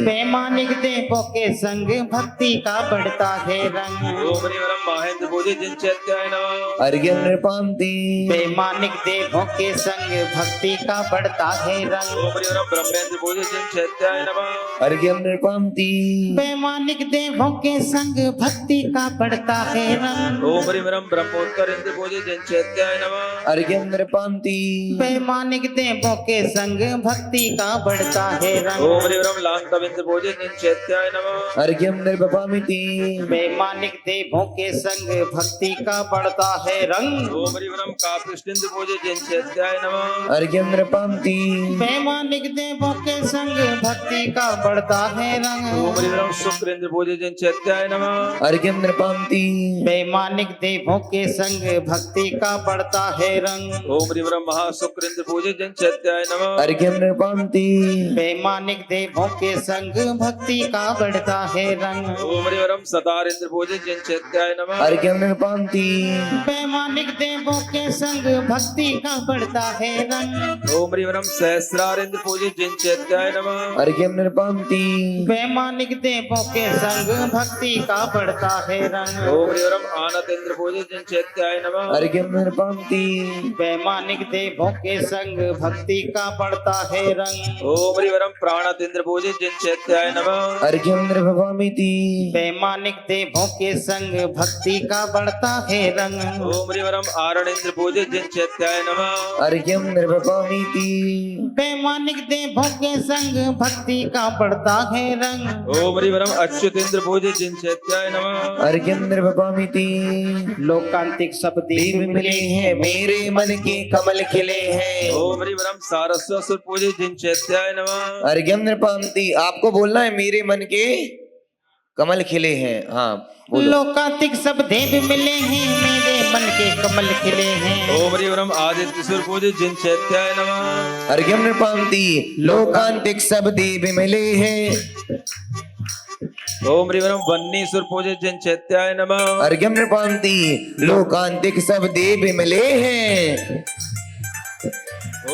वैमानिक देवों के संग भक्ति का बढ़ता है रंग। ओम ह्रीम हरम महेंद्र पूजित जिन चैत्याय नमः। अर्घ्यम नृपांति। वैमानिक देवों के संग भक्ति का बढ़ता है रंग। ओम ह्रीम हरम ब्रह्मेंद्र पूजित जिन चैत्याय नमः। अर्घ्यम नृपांति। वैमानिक देवों के संग भक्ति का बढ़ता है रंग। ओम ह्रीम हरम ब्रह्मोत्तर इंद्र पूजित जिन चैत्याय नमः। अर्घ्यम नृपांति। वैमानिक देवों के संग भक्ति का बढ़ता है रंग। ओम ह्रीम हरम लांतव इंद्र पूजित जिन चैत्याय नमः। अर्घ्यम नृपामिति। वैमानिक देवों के संग भक्ति का बढ़ता है रंग। ओम ह्रीम हरम कापुष्ट इंद्र पूजित जिन चैत्याय नमः। अर्घ्यम नृपांति। वैमानिक देवों के संग भक्ति का बढ़ता है रंग। ओम ह्रीम हरम शुक्र इंद्र पूजित जिन चैत्याय नमः। अर्घ्यम नृपांति। वैमानिक देवों के संग भक्ति का बढ़ता है रंग। ओम ह्रीम हरम महाशुक्र इंद्र पूजित जिन चैत्याय नमः। अर्घ्यम नृपांति। वैमानिक देवों के संग भक्ति का बढ़ता है रंग। ओम ह्रीम हरम सतार इंद्र पूजित जिन चैत्याय नमः। अर्घ्यम नृपांति। वैमानिक देवों के संग भक्ति का बढ़ता है रंग। ओम ह्रीम हरम सहस्रार इंद्र पूजित जिन चैत्याय नमः। अर्घ्यम नृपांति। वैमानिक देवों के संग भक्ति का बढ़ता है रंग। ओम ह्रीम हरम आनत इंद्र पूजित जिन चैत्याय नमः। अर्घ्यम नृपांति। वैमानिक देवों के संग भक्ति का बढ़ता है रंग। ओम ह्रीम हरम प्राणत इंद्र पूजित जिन चैत्याय नमः। अर्घ्यम नृभवामिति। वैमानिक देवों के संग भक्ति का बढ़ता है रंग। ओम ह्रीम हरम आरण इंद्र पूजित जिन चैत्याय नमः। अर्घ्यम नृभवामिति। वैमानिक देवों के संग भक्ति का बढ़ता है रंग। ओम ह्रीम हरम अच्युत इंद्र पूजित जिन चैत्याय नमः। अर्घ्यम नृभवामिति। लोकांतिक सब देव देव मिले हैं मेरे मन के कमल खिले हैं। ओम ह्रीम हरम सारस्वत पूजित जिन चैत्याय नमः। अर्घ्यम नृपांति। आपको बोलना है मेरे मन के कमल खिले हैं। हाँ बोलो। लोकांतिक सब देव मिले हैं मेरे मन के कमल खिले हैं। ओम ह्रीम हरम आदित्य सुर पूजित जिन चैत्याय नमः। अर्घ्यम नृपांति। लोकांतिक सब देव मिले हैं। ओम ह्रीम हरम वन्नी सुर पूजित जिन चैत्याय नमः। अर्घ्यम नृपांति। लोकांतिक सब देव मिले हैं।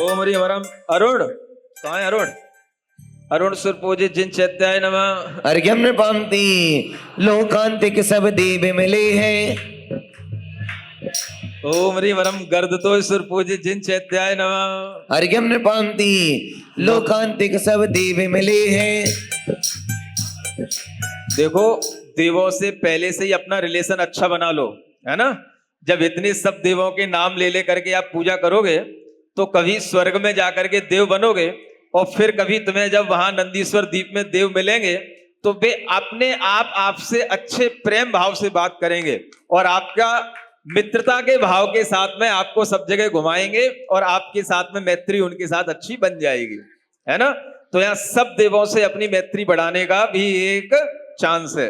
ओम ह्रीम हरम अरुण, कहाँ है अरुण? अरुण सुर पूजित जिन चैत्याय नमः। अर्घ्यम नृपांति। लोकांतिक सब देव मिले हैं। ओम ह्रीं वरम गर्दतो सुर पूज्य जिन चैत्याय नमः। अर्घ्यम नृपांति लोकांतिक सब देव मिले हैं। देखो, देवों से पहले से ही अपना रिलेशन अच्छा बना लो, है ना। जब इतने सब देवों के नाम ले ले करके आप पूजा करोगे तो कभी स्वर्ग में जाकर के देव बनोगे, और फिर कभी तुम्हें जब वहां नंदीश्वर द्वीप में देव मिलेंगे तो वे अपने आप आपसे अच्छे प्रेम भाव से बात करेंगे, और आपका मित्रता के भाव के साथ में आपको सब जगह घुमाएंगे, और आपके साथ में मैत्री उनके साथ अच्छी बन जाएगी, है ना। तो यहाँ सब देवों से अपनी मैत्री बढ़ाने का भी एक चांस है।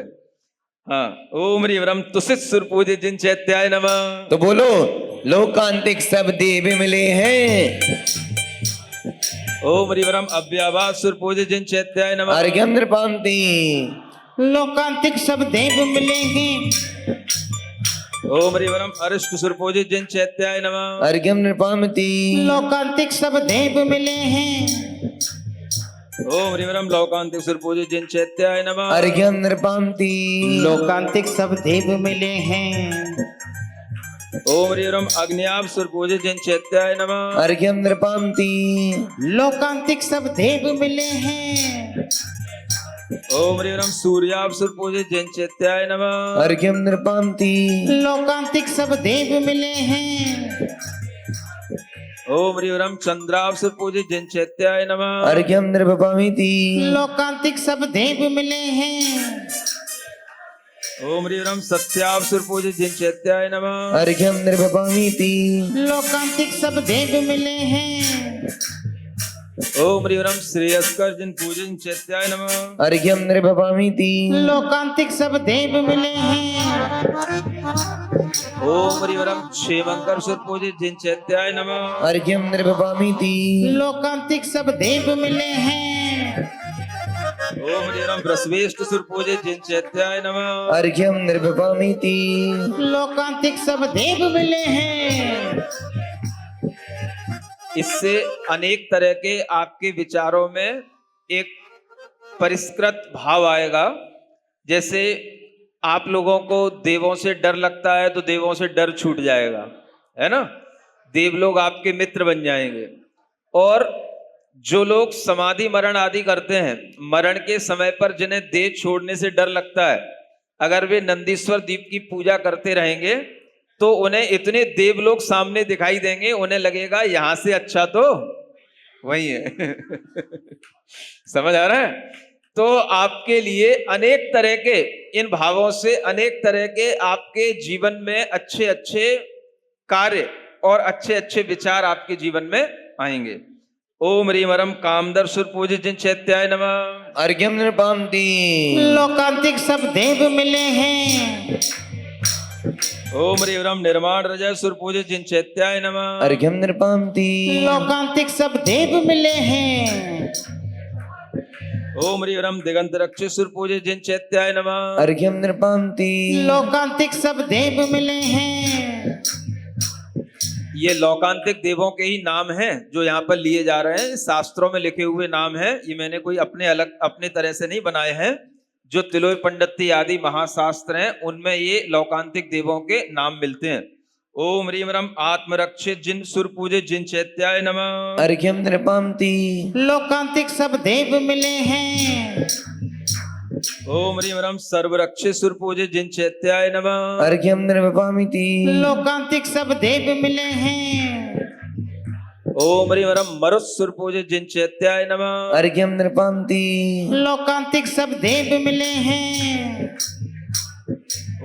हाँ, ओम ह्रीं वरम तुसित सुर पूज्य जिन चैत्याय नमः। तो बोलो लोकांतिक सब देव मिले हैं। ओम ह्रीं वरम अव्याभास सुर पूज्य जिन चैत्याय नमः। अर्घ्यम नृपांति लोकांतिक सब देव मिले हैं। ओम ह्रीं वरम अरिष्ट सुर पूज्य जिन चैत्याय नमः। अर्घ्यम नृपांति लोकांतिक सब देव मिले हैं। ओम ह्रीं वरम लोकांतिक सुर पूज्य जिन चैत्याय नमः। अर्घ्यम नृपांति लोकांतिक सब देव मिले हैं। ओम ह्रीं वरम अग्न्याभ सुर पूज्य जिन चैत्याय नमः। अर्घ्यम नृपांति लोकांतिक सब देव मिले हैं। ओम ह्रीं वरम सूर्याभ सुर पूज्य जिन चैत्याय नमः। अर्घ्यम नृपांति लोकांतिक सब देव मिले हैं। ओम ह्रीं वरम चंद्राभ सुर पूज्य जिन चैत्याय नमः। अर्घ्यम नृपामिति लोकांतिक सब देव मिले हैं। ओम ह्रीं वरम सत्याभ सुर पूज्य जिन चैत्याय नमः। अर्घ्यम नृपामिति लोकांतिक सब देव मिले हैं। ओम ह्रीं वरम श्रेयस्कर जिन पूज्य जिन चैत्याय नमः। अर्घ्यम नृपामिति लोकांतिक सब देव मिले हैं। ओम ह्रीं वरम क्षेमंकर सुर पूज्य जिन चैत्याय नमः। अर्घ्यम नृपामिति लोकांतिक सब देव मिले हैं। ओम ह्रीं वरम ब्रह्मवेष्ट सुर पूज्य जिन चैत्याय नमः। अर्घ्यम नृपामिति लोकांतिक सब देव मिले हैं। इससे अनेक तरह के आपके विचारों में एक परिष्कृत भाव आएगा। जैसे आप लोगों को देवों से डर लगता है तो देवों से डर छूट जाएगा, है ना। देव लोग आपके मित्र बन जाएंगे। और जो लोग समाधि मरण आदि करते हैं, मरण के समय पर जिन्हें देह छोड़ने से डर लगता है, अगर वे नंदीश्वर द्वीप की पूजा करते रहेंगे तो उन्हें इतने देव लोग सामने दिखाई देंगे, उन्हें लगेगा यहां से अच्छा तो वही है। समझ आ रहा है। तो आपके लिए अनेक तरह के इन भावों से अनेक तरह के आपके जीवन में अच्छे अच्छे कार्य और अच्छे अच्छे विचार आपके जीवन में आएंगे। ओम ह्रीं वरम कामदर सुर पूज्य जिन चैत्याय नमः। अर्घ्यम नृपामिति लोकांतिक सब देव मिले हैं। ओम ह्रीं वरम निर्माण रजय सुर पूज्य जिन चैत्याय नमः। अर्घ्यम नृपामिति लोकांतिक सब देव मिले हैं। ओम ह्रीं वरम दिगंत रक्षित सुर पूज्य जिन चैत्याय नमः। अर्घ्यम नृपामिति लोकांतिक सब देव मिले हैं। ये लौकांतिक देवों के ही नाम हैं जो यहाँ पर लिए जा रहे हैं। शास्त्रों में लिखे हुए नाम हैं, ये मैंने कोई अपने तरह से नहीं बनाए हैं। जो तिलोय पंडिती आदि महाशास्त्र हैं उनमें ये लौकांतिक देवों के नाम मिलते हैं। ओम ह्रीं वरम आत्मरक्षित जिन सुर पूज्य जिन चैत्याय नमः। अर्घ्यम नृपामिति लोकांतिक सब देव मिले हैं। ओम ह्रीं वरम सर्वरक्षित सुर पूज्य जिन चैत्याय नमः। अर्घ्यम नृपामिति लोकांतिक सब देव मिले हैं। ओम ह्रीं वरम मरुत सुर पूज्य जिन चैत्याय नमः। अर्घ्यम नृपामिति लोकांतिक सब देव मिले हैं।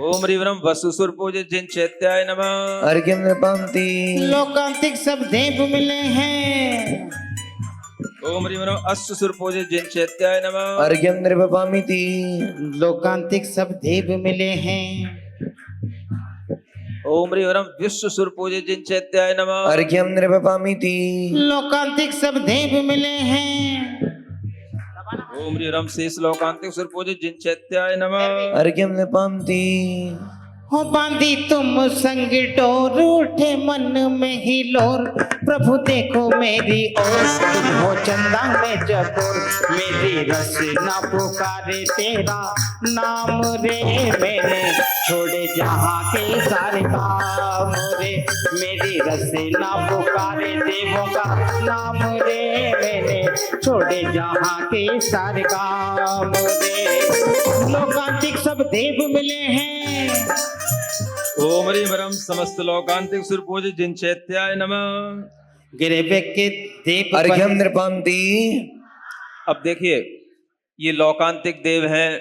ओम ह्रीं वरम वसु सुर पूज्य जिन चैत्याय नमः। अर्घ्यम नृपामिति लोकांतिक सब देव मिले हैं। ओम ह्रीं वरम अश्व सुर पूज्य जिन चैत्याय नमः। अर्घ्यम नृपामिति लोकांतिक सब देव मिले हैं। ओम ह्रीं वरम विश्व सुर पूज्य जिन चैत्याय नमः। अर्घ्यम नृपामिति लोकांतिक सब देव मिले हैं। ओम ह्रीं वरम शेष लोकांतिक सुर पूज्य जिन चैत्याय नमः। अर्घ्यम नृपामिति हो बांधी तुम संग डोर, उठे मन में ही लोर, प्रभु देखो मेरी ओर, तुम हो चंदा में चकोर, मेरी रचना पुकारे तेरा नाम रे, मैंने छोड़े जहाँ के सारे काम रे, मेरी रचना पुकारे देवों का नाम रे, मैंने छोड़े जहाँ के सारे काम रे। लोकांतिक सब देव मिले हैं, ओम ह्रीं वरम समस्त लोकांतिक सुर पूज्य जिन चैत्याय नमः। गिरवे के देव अर्घ्यम नृपांति। अब देखिए, ये लोकांतिक देव हैं,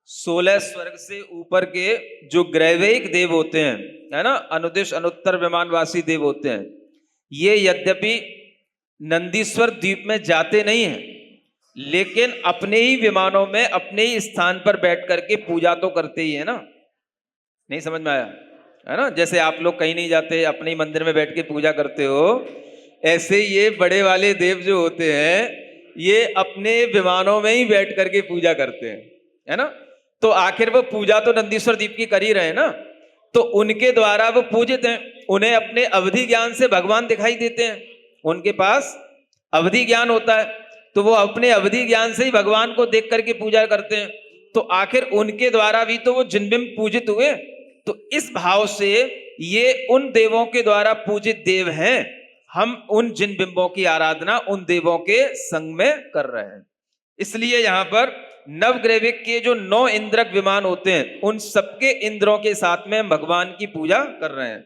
16 स्वर्ग से ऊपर के जो ग्रैविक देव होते हैं, है ना, अनुदिश अनुत्तर विमानवासी देव होते हैं, ये यद्यपि नंदीश्वर द्वीप में जाते नहीं हैं, लेकिन अपने ही विमानों में अपने ही स्थान पर बैठ करके पूजा तो करते ही है ना। नहीं समझ में आया, है ना? जैसे आप लोग कहीं नहीं जाते, अपने ही मंदिर में बैठ के पूजा करते हो, ऐसे ये बड़े वाले देव जो होते हैं, ये अपने विमानों में ही बैठ करके पूजा करते हैं, है ना। तो आखिर वो पूजा तो नंदीश्वर द्वीप की कर ही रहे हैं ना, तो उनके द्वारा वो पूजित हैं, उन्हें अपने अवधि ज्ञान से भगवान दिखाई देते हैं, उनके पास अवधि ज्ञान होता है, तो वो अपने अवधि ज्ञान से ही भगवान को देख करके पूजा करते हैं। तो आखिर उनके द्वारा भी तो वो जिनबिंब पूजित हुए, तो इस भाव से ये उन देवों के द्वारा पूजित देव हैं, हम उन जिन बिंबों की आराधना उन देवों के संग में कर रहे हैं। इसलिए यहाँ पर नवग्रैविक के जो 9 इंद्रक विमान होते हैं, उन सबके इंद्रों के साथ में भगवान की पूजा कर रहे हैं।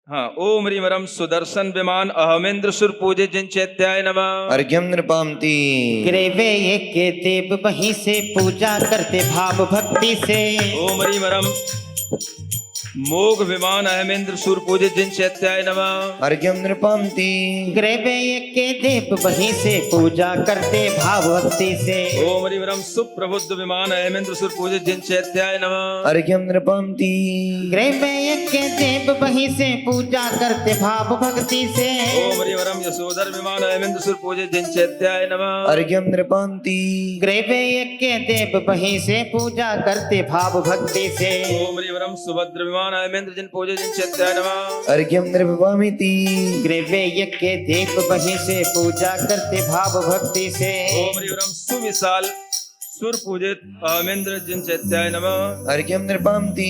हाँ, ओम ह्रीं वरम सुदर्शन विमान अहमेंद्र सुर पूजे जिन चैत्याय नमः। अर्घ्यम नृपांति। ग्रेवे के देव वहीं से पूजा करते भाव भक्ति से, ओम ह्रीं वरम मोघ विमान अहमेंद्र सुर पूजे जिन चैत्याय नमः। अर्घ्यम नृपांति। ग्रेवे के देव वहीं से पूजा करते भाव भक्ति से, ओम ह्रीं वरम सुप्रबुद्ध विमान अहमेंद्र सुर पूजे जिन चैत्याय नमः। अर्घ्यम नृपांति। ग्रेवे के देव वहीं से पूजा करते भाव भक्ति से, ओम ह्रीं वरम यशोधर विमान अहमेंद्र सुर पूजे जिन चैत्याय नमः। अर्घ्यम नृपांति। ग्रेवे के देव वहीं से पूजा करते भाव भक्ति से, ओम ह्रीं वरम सुभद्र विमान अहमेंद्र जिन पूजे जिन चैत्याय नमः। अर्घ्यम नृपामिति। ग्रेवे के देव वहीं से पूजा करते भाव भक्ति से, ओम ह्रीं वरम सुविशाल सुर पूजित अहमेंद्र जिन चैत्याय नमः। अर्घ्यम नृपांति।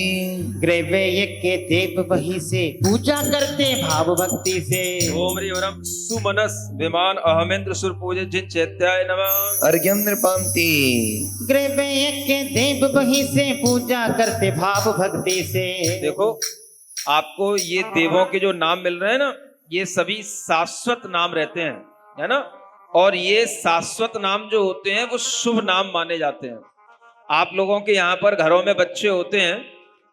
ग्रेवे के देव वहीं से पूजा करते भाव भक्ति से, ओम ह्रीं वरम सुमनस विमान अहमेंद्र सुर पूजे जिन चैत्याय नमः। अर्घ्यम नृपांति। ग्रेवे के देव वहीं से पूजा करते भाव भक्ति से। देखो, आपको ये देवों के जो नाम मिल रहे हैं ना, ये सभी शाश्वत नाम रहते हैं, है ना। और ये शाश्वत नाम जो होते हैं वो शुभ नाम माने जाते हैं। आप लोगों के यहाँ पर घरों में बच्चे होते हैं,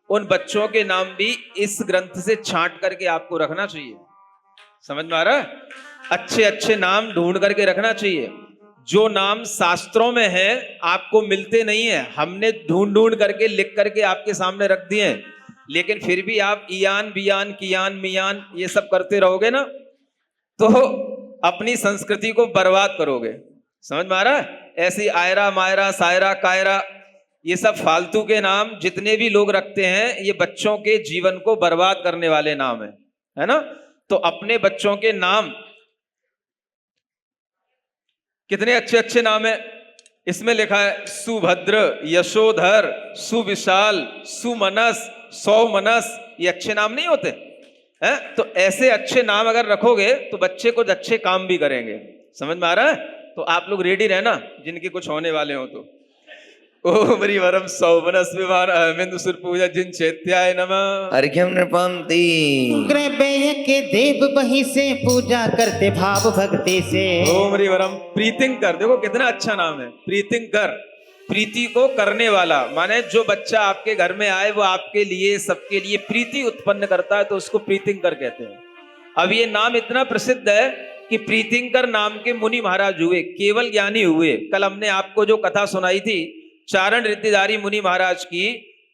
उन बच्चों के नाम भी इस ग्रंथ से छांट करके आपको रखना चाहिए। समझ में आ रहा है? अच्छे अच्छे नाम ढूंढ करके रखना चाहिए। जो नाम शास्त्रों में है आपको मिलते नहीं है, हमने ढूंढ ढूंढ करके लिख करके आपके सामने रख दिए हैं, लेकिन फिर भी आप ईयान बियान कियान मियान ये सब करते रहोगे ना, तो अपनी संस्कृति को बर्बाद करोगे। समझ में आ रहा है? ऐसी आयरा मायरा सायरा कायरा ये सब फालतू के नाम जितने भी लोग रखते हैं, ये बच्चों के जीवन को बर्बाद करने वाले नाम है ना। तो अपने बच्चों के नाम, कितने अच्छे अच्छे नाम है इसमें लिखा है, सुभद्र, यशोधर, सुविशाल, सुमनस, सौमनस, ये अच्छे नाम नहीं होते हैं? तो ऐसे अच्छे नाम अगर रखोगे तो बच्चे कुछ अच्छे काम भी करेंगे। समझ में आ रहा है? तो आप लोग रेडी रहना जिनके कुछ होने वाले हो तो। ओम ह्रीं वरम सौमनस विमान अहमेंद्र सुर पूजा जिन चैत्याय नमः। अर्घ्यम नृपांति। ग्रेवे के देव वहीं से पूजा करते भाव भक्ति से, ओम ह्रीं वरम प्रीतिंकर। देखो कितना अच्छा नाम है, प्रीतिंकर, प्रीति को करने वाला। माने जो बच्चा आपके घर में आए वो आपके लिए सबके लिए प्रीति उत्पन्न करता है, तो उसको प्रीतिंकर कहते हैं। अब ये नाम इतना प्रसिद्ध है कि प्रीतिंकर नाम के मुनि महाराज हुए, केवल ज्ञानी हुए। कल हमने आपको जो कथा सुनाई थी चारण रिद्धिधारी मुनि महाराज की,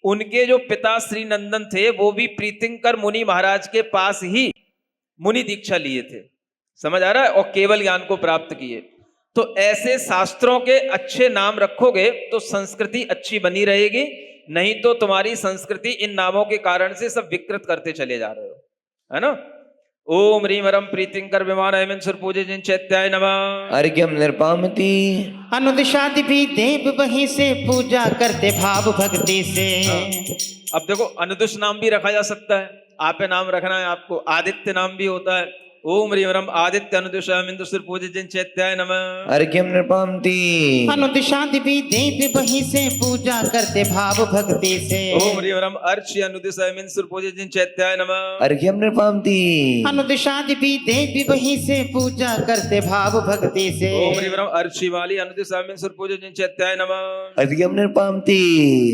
उनके जो पिता श्री नंदन थे वो भी प्रीतिंकर मुनि महाराज के पास ही मुनि दीक्षा लिए थे। समझ आ रहा है? और केवल ज्ञान को प्राप्त किए। तो ऐसे शास्त्रों के अच्छे नाम रखोगे तो संस्कृति अच्छी बनी रहेगी, नहीं तो तुम्हारी संस्कृति इन नामों के कारण से सब विकृत करते चले जा रहे हो, है ना। ओम ह्रीं वरम प्रीतिंकर विमान हेमन सुर पूजे जिन चैत्याय नमः। अर्घ्यम निर्पामति अनुदिशादि भी देव वहीं से पूजा करते भाव भक्ति से। अब देखो अनुदुष नाम भी रखा जा सकता है, आपे नाम रखना है आपको, आदित्य नाम भी होता है। ओम ह्रीं वरम आदित्य अनुदुष हेमंत सुर पूजे जिन चैत्याय नमः। अर्घ्यम निर्पामति अनुदिशादि भी देव वहीं से पूजा करते भाव भक्ति से। ओम ह्रीं वरम अर्च्य अनुदिश हेमंत सुर पूजे जिन चैत्याय नमः। अर्घ्यम निर्पामति अनुदिशादि भी देव वहीं से पूजा करते भाव भक्ति से। ओम ह्रीं वरम अर्ची वाली अनुदिश हेमंत सुर पूजे जिन चैत्याय नमः। अर्घ्यम निर्पामति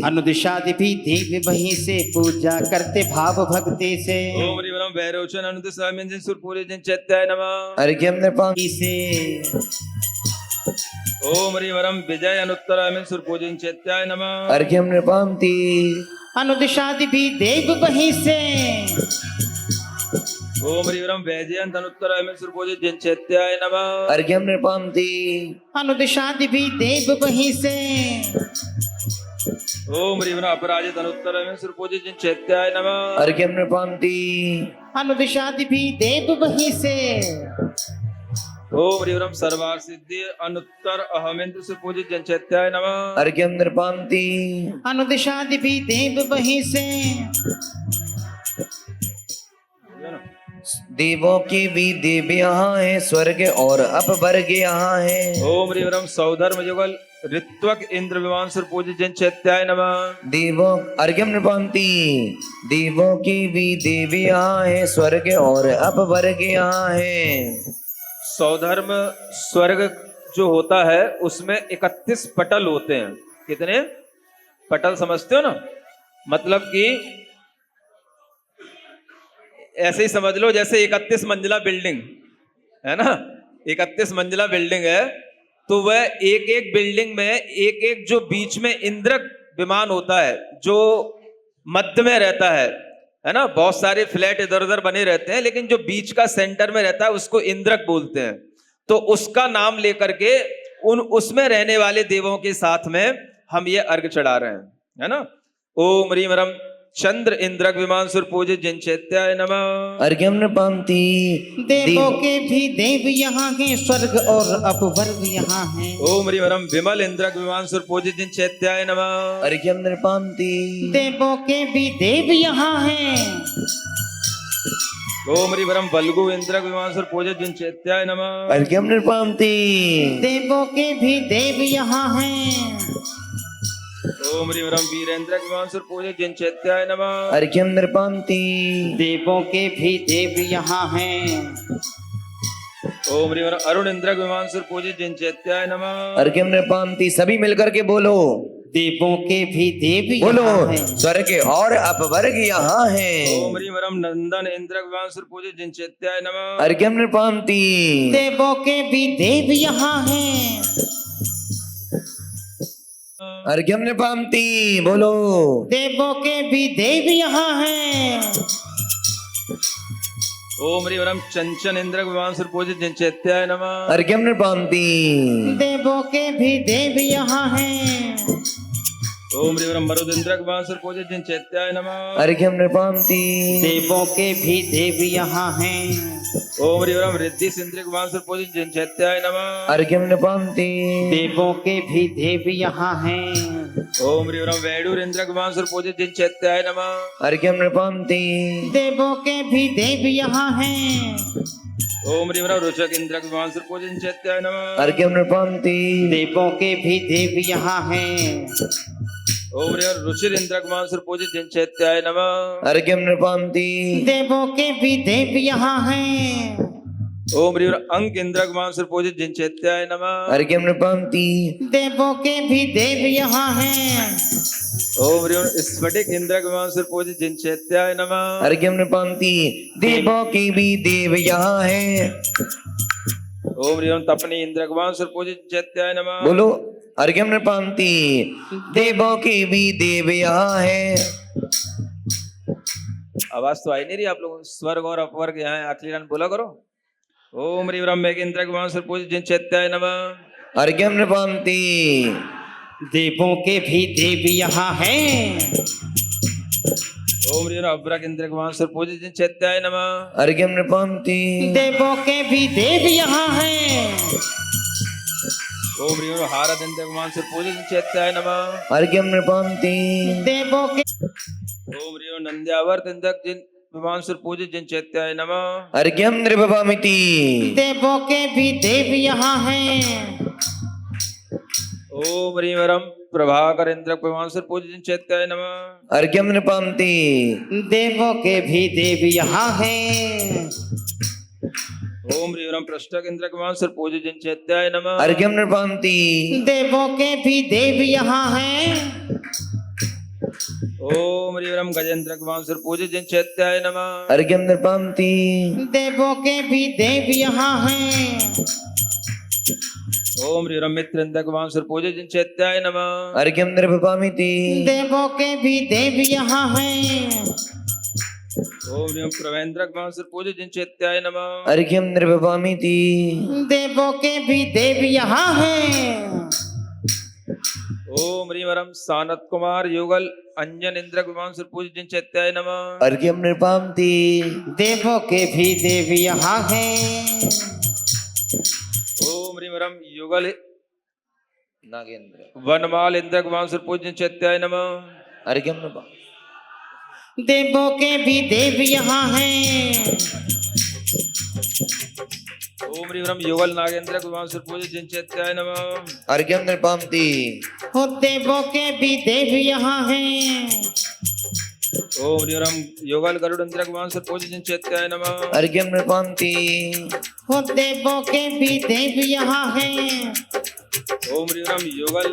अनुदिशादि भी देव वहीं से पूजा करते भाव भक्ति से। ओम ह्रीं वरम वैरोचन अनुदिश हेमंत सुर पूजे जिन चैत्याय नमः। अर्घ्यम निर्पामति से ओम ह्रीं वरम विजय अनुत्तर हेमंत सुर पूजे जिन चैत्याय नमः। अर्घ्यम निर्पामति अनुदिशादि भी देव वहीं से। ओम ह्रीं वरम वैजयंत अनुत्तर हेमंत सुर पूजे जिन चैत्याय नमः। अर्घ्यम निर्पामति अनुदिशादि भी देव वहीं से। ओम ह्रीं वरम अपराजित अनुत्तर हेमंत सुर पूजे जिन चैत्याय नमः। अर्घ्यम निर्पामति अनुदिशादि भी देव वहीं से। ओम ह्रीं वरम सर्वार्थ सिद्धि अनुत्तर अहमेंद्र सुर पूजे जिन चैत्याय नमः। अर्घ्यम निर्पामति अनुदिशादि भी देव वहीं से। देवों की भी देव यहाँ है, स्वर्ग और अपवर्ग यहाँ है। ओम ह्रीं वरम सौधर्म युगल ऋत्वक इंद्र विमान सुर पूजे जिन चैत्याय नमः। देवों अर्घ्यम निर्पामति देवों की भी देव यहाँ है, स्वर्ग और अपवर्ग यहाँ है। सौधर्म स्वर्ग जो होता है उसमें 31 पटल होते हैं। कितने पटल समझते हो ना, मतलब कि ऐसे ही समझ लो जैसे 31 मंजिला बिल्डिंग है ना, 31 मंजिला बिल्डिंग है, तो वह एक एक बिल्डिंग में एक एक जो बीच में इंद्रक विमान होता है जो मध्य में रहता है ना। बहुत सारे फ्लैट इधर उधर बने रहते हैं, लेकिन जो बीच का सेंटर में रहता है उसको इंद्रक बोलते हैं। तो उसका नाम लेकर के उसमें रहने वाले देवों के साथ में हम ये अर्घ चढ़ा रहे हैं, है ना। ओम ह्रीं वरम चंद्र इंद्रक विमान सुर पूजे जिन चैत्याय नमः। अर्घ्यम निर्पामति देवों के भी देव यहाँ हैं, स्वर्ग और अपवर्ग यहाँ हैं। ओम ह्रीं वरम विमल इंद्रक विमान सुर पूजे जिन चैत्याय नमः। अर्घ्यम निर्पामति देवों के भी देव यहाँ हैं। ओम ह्रीं वरम बलगु इंद्रक विमान सुर पूजे जिन चैत्याय नमः। अर्घ्यम निर्पामति देवों के भी देव यहाँ हैं। ओम ह्रीं वरम वीरेंद्रक विमान सुर पूजे जिन चैत्याय नमः। अर्घ्यम निर्पामति देवों के भी देव यहाँ हैं। ओम ह्रीं वरम अरुण इंद्रक विमान सुर पूजे जिन चैत्याय नमः। अर्घ्यम निर्पामति सभी मिलकर के बोलो, देवों के भी देव बोलो यहाँ हैं। स्वर्ग और अपवर्ग यहाँ है। ओम ह्रीं वरम नंदन इंद्रक विमान सुर पूजे जिन चैत्याय नमः। अर्घ्यम निर्पामति देवों के भी देव यहाँ हैं। अर्घ्यम निर्पामति बोलो देवों के भी देव यहाँ हैं। ओम ह्रीं वरम चंचन इंद्रक विमान सुर पूजे जिन चैत्याय नमः। अर्घ्यम निर्पामति देवों के भी देव यहाँ हैं। ओम ह्रीं वरम मरुद इंद्रक विमान सुर पूजे जिन चैत्याय नमः। अर्घ्यम निर्पामति देवों के भी देव यहाँ हैं। ओम ह्रीं वरम रिद्धि इंद्रक विमान सुर पूजे जिन चैत्याय नमः। अर्घ्यम निर्पामति देवों के भी देव यहाँ हैं। ओम ह्रीं वरम वैडूर इंद्रक विमान सुर पूजे जिन चैत्याय नमः। अर्घ्यम निर्पामति देवों के भी देव यहाँ हैं। ओम ह्रीं वरम रुचक इंद्रक विमान सुर पूजे जिन चैत्याय नमः। अर्घ्यम निर्पामति देवों के भी देव यहाँ हैं। ओम ह्रीं वरम रुचिर इंद्रक विमान सुर पूजे जिन चैत्याय नमः। अर्घ्यम निर्पामति देवों के भी देव यहाँ हैं। ओम ह्रीं वरम अंक इंद्रक विमान सुर पूजे जिन चैत्याय नमः। अर्घ्यम निर्पामति देवों के भी देव यहाँ हैं। ओम ह्रीं वरम स्फटिक इंद्रक विमान सुर पूजे जिन चैत्याय नमः। अर्घ्यम निर्पामति देवों की भी देव यहाँ है। ओम ह्रीं वरम तपनी इंद्रक विमान सुर पूजे जिन चैत्याय नमः। बोलो अर्घ्यम निर्पामति देवों की भी देव यहाँ है। आवाज तो आई नहीं रही आप लोगों को। स्वर्ग और अपवर्ग यहाँ है, आखिरी लाइन बोला करो। ओम ह्रीं वरम मेघ इंद्रक विमान सुर पूजे जिन चैत्याय नमः। अर्घ्यम निर्पामति देवों के भी देव यहाँ हैं। ओम ह्रीं अभ्रक इंद्र भगवान सर पूजित जिन चैत्याय नमः। अर्घ्यम नृपान्ति देवों के भी देव यहाँ हैं। ओम ह्रीं हारद इंद्र भगवान सर पूजित जिन चैत्याय नमः। अर्घ्यम नृपान्ति देवों के ओम ह्रीं नंद्यावर्त इंद्र जिन भगवान सर पूजित जिन चैत्याय नमः। अर्घ्यम नृभवामिति देवों के भी देव यहाँ हैं। ओम ह्रीं वरम प्रभाकर इंद्र भगवान सर पूजित जिन चैत्याय नमः। अर्घ्यम नृपान्ति देवों के भी देव यहाँ हैं। ओम ह्रीं वरम पृष्ठक इंद्र भगवान सर पूजित जिन चैत्याय नमः। अर्घ्यम नृपान्ति देवों के भी देव यहाँ हैं। ओम ह्रीं वरम गजेंद्र भगवान सर पूजित जिन चैत्याय नमः। अर्घ्यम नृपान्ति देवों के भी देव यहाँ हैं। ओम ह्रीं वरम मित्र इंद्र भगवान सर पूजित जिन चैत्याय नमः। अर्घ्यम नृभवामिति देवों के भी देव यहाँ हैं। ओम ह्रीं प्रवेंद्र भगवान सर पूजित जिन चैत्याय नमः। अर्घ्यम नृभवामिति देवों के भी देव यहाँ हैं। ओम ह्रीं वरम सानत कुमार युगल अंजन इंद्र भगवान सर पूजित जिन चैत्याय नमः। अर्घ्यम नृपान्ति देवों के भी देव यहाँ हैं। ओम ह्रीं वरम युगल नागेंद्र वनमाल इंद्र भगवान सर पूजित जिन चैत्याय नमः। अर्घ्यम नृपान्ति देवों के भी देव यहाँ हैं। ओम ह्रीं वरम युगल नागेंद्र भगवान सर पूजित जिन चैत्याय नमः। अर्घ्यम नृपान्ति और देवों के भी देव यहाँ हैं। ओम ह्रीं वरम युगल गरुड़ इंद्र भगवान सर पूजित जिन चैत्याय नमः। अर्घ्यम नृपान्ति और देवों के भी देव यहाँ हैं। ओम ह्रीं वरम युगल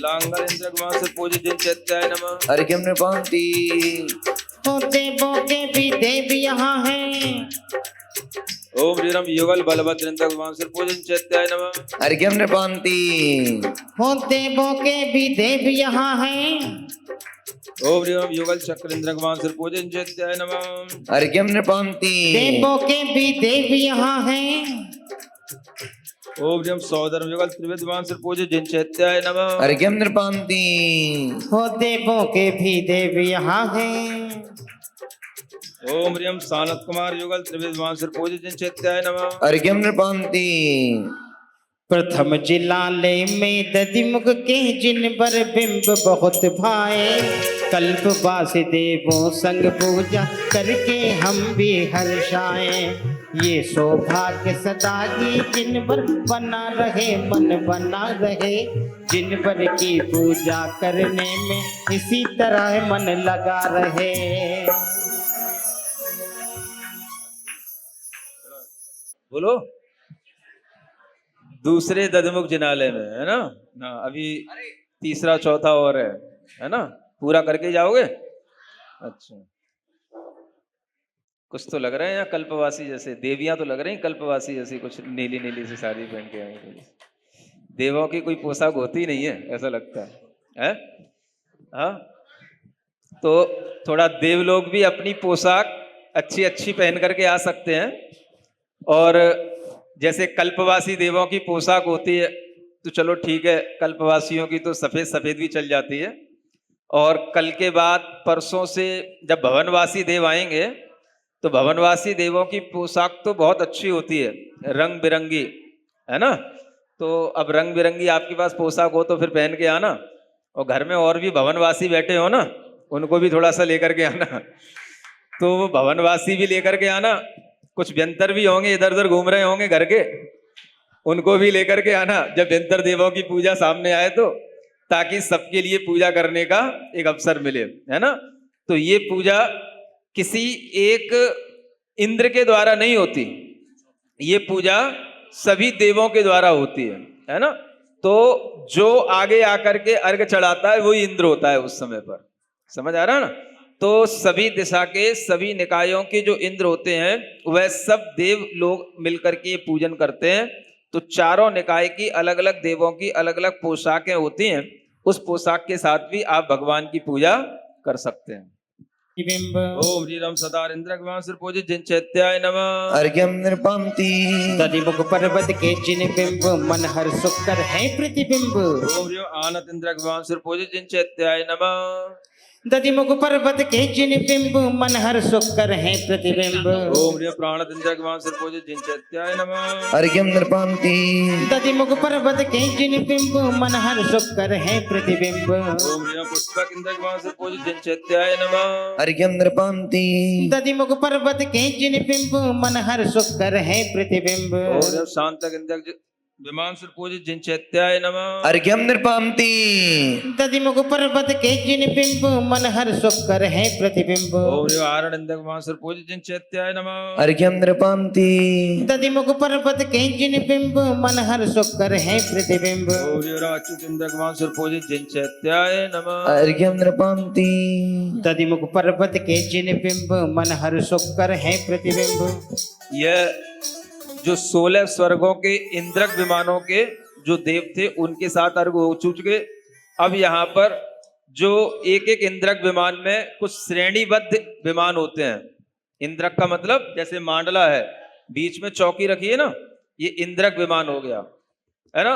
लांगल इंद्र भगवान सर पूजित जिन चैत्याय नमः। अर्घ्यम नृपान्ति और देवों के भी देव यहाँ हैं। ओम ह्रीं वरम युगल बलभद्र इंद्र भगवान सर पूजित जिन चैत्याय नमः। अर्घ्यम नृपान्ति और देवों के भी देव यहाँ हैं। ओम ह्रीं वरम युगल चक्र इंद्र भगवान सर पूजित जिन चैत्याय नमः। अर्घ्यम नृपान्ति देवों के भी देव यहाँ हैं। ओम ह्रीं सौधर्म युगल त्रिविध भगवान सर पूजित जिन चैत्याय नमः। अर्घ्यम नृपान्ति और देवों के भी देव यहाँ हैं। ओम ह्रीं सानत कुमार युगल त्रिविध भगवान सर पूजित जिन चैत्याय नमः। अर्घ्यम नृपान्ति प्रथम जिलाले में दधिमुख के जिन पर बिंब बहुत भाए। कल्प वासुदेवों संग पूजा करके हम भी हर्षाए। ये सौभाग्य सदा की जिन पर बना रहे मन बना रहे। जिन पर की पूजा करने में इसी तरह मन लगा रहे। बोलो दूसरे दधमुख जिनालय में है ना। ना अभी तीसरा चौथा और है ना। पूरा करके जाओगे। अच्छा कुछ तो लग रहे हैं यहाँ कल्पवासी जैसे। देवियां तो लग रही हैं कल्पवासी जैसी, कुछ नीली नीली सी साड़ी पहन के आई। देवों की कोई पोशाक होती नहीं है ऐसा लगता है। हाँ तो थोड़ा देव लोग भी अपनी पोशाक अच्छी अच्छी पहन करके आ सकते हैं। और जैसे कल्पवासी देवों की पोशाक होती है तो चलो ठीक है, कल्पवासियों की तो सफ़ेद सफ़ेद भी चल जाती है। और कल के बाद परसों से जब भवनवासी देव आएंगे तो भवनवासी देवों की पोशाक तो बहुत अच्छी होती है, रंग बिरंगी, है ना। तो अब रंग बिरंगी आपके पास पोशाक हो तो फिर पहन के आना। और घर में और भी भवनवासी बैठे हो ना, उनको भी थोड़ा सा लेकर के आना। तो वो भवनवासी भी लेकर के आना। कुछ व्यंतर भी होंगे इधर उधर घूम रहे होंगे घर के, उनको भी लेकर के आना जब व्यंतर देवों की पूजा सामने आए तो, ताकि सबके लिए पूजा करने का एक अवसर मिले, है ना। तो ये पूजा किसी एक इंद्र के द्वारा नहीं होती, ये पूजा सभी देवों के द्वारा होती है ना। तो जो आगे आकर के अर्घ चढ़ाता है वही इंद्र होता है उस समय पर, समझ आ रहा है ना। तो सभी दिशा के सभी निकायों के जो इंद्र होते हैं वह सब देव लोग मिलकर के पूजन करते हैं। तो चारों निकाय की अलग अलग देवों की अलग अलग पोशाकें होती हैं, उस पोशाक के साथ भी आप भगवान की पूजा कर सकते हैं। प्रतिबिंब ओम रीरम सदार इंद्र विमान सिर पूजित जिन चैत्याय नमः। अर्घ्यम नृपांति दधिमुख पर्वत के जिन बिंब मन हर सुख कर है प्रतिबिंब ओम रीम आनत इंद्र विमान सिर पूजित जिन चैत्याय नमः। दधिमुख पर्वत के जिन बिंब मन हर सुख कर है प्रतिबिंब ओम रीम प्राणत इंद्र विमान सिर पूजित जिन चैत्याय नमः। अर्घ्यम नृपांति दधिमुख पर्वत के जिन बिंब मन हर सुख कर है प्रतिबिंब ओम रीम पुष्पक इंद्र विमान सिर पूजित जिन चैत्याय नमः। अर्घ्यम नृपांति दधिमुख पर्वत के जिन बिंब मन हर सुख कर है प्रतिबिंब ओम रीम शांतक इंद्र विमान सिर पूजित जिन चैत्याय नमः। अर्घ्यम नृपांति दधिमुख पर्वत के जिन बिंब मन हर सुख कर है प्रतिबिंब ओम रीम आरण इंद्र विमान सिर पूजित जिन चैत्याय नमः। अर्घ्यम नृपांति दधिमुख पर्वत के जिन बिंब मन हर सुख कर है प्रतिबिंब ओम रीम अच्युत इंद्र विमान सिर पूजित जिन चैत्याय नमः। अर्घ्यम नृपांति दधिमुख पर्वत के जिन बिंब मन हर सुख कर है प्रतिबिंब। यह जो 16 स्वर्गों के इंद्रक विमानों के जो देव थे उनके साथ अर्घ हो चुके। अब यहाँ पर जो एक एक इंद्रक विमान में कुछ श्रेणीबद्ध विमान होते हैं। इंद्रक का मतलब जैसे मांडला है, बीच में चौकी रखी है ना, ये इंद्रक विमान हो गया, है ना।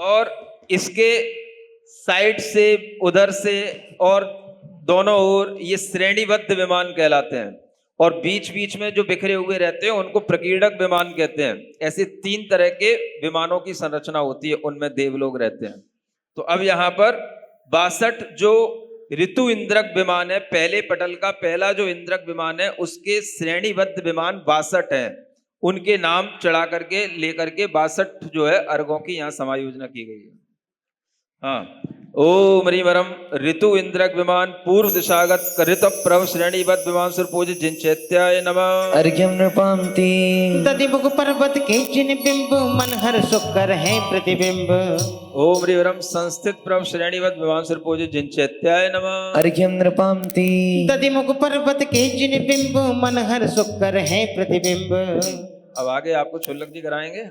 और इसके साइड से, उधर से और दोनों ओर ये श्रेणीबद्ध विमान कहलाते हैं। और बीच बीच में जो बिखरे हुए रहते हैं उनको प्रकीर्णक विमान कहते हैं। ऐसे 3 तरह के विमानों की संरचना होती है, उनमें देवलोग रहते हैं। तो अब यहाँ पर 62 जो ऋतु इंद्रक विमान है, पहले पटल का पहला जो इंद्रक विमान है उसके श्रेणीबद्ध विमान 62 हैं। उनके नाम चढ़ा करके लेकर के 62 जो है अर्घों की यहाँ समायोजना की गई है। हाँ, ओम रीमरम ऋतु इंद्रक विमान पूर्व दिशागत ऋत प्रभ श्रेणीबद्ध विमान सिर पूजित जिन चैत्याय नमः। अर्घ्यम नृपांति दधिमुख पर्वत के जिन बिंब मन हर सुख कर है प्रतिबिंब ओम रीमरम संस्थित प्रभ श्रेणीबद्ध विमान सिर पूजित जिन चैत्याय नमः। अर्घ्यम नृपांति दधिमुख पर्वत के जिन बिंब मन हर सुख कर है प्रतिबिंब। अब आगे आपको छुल्लक जी कराएंगे।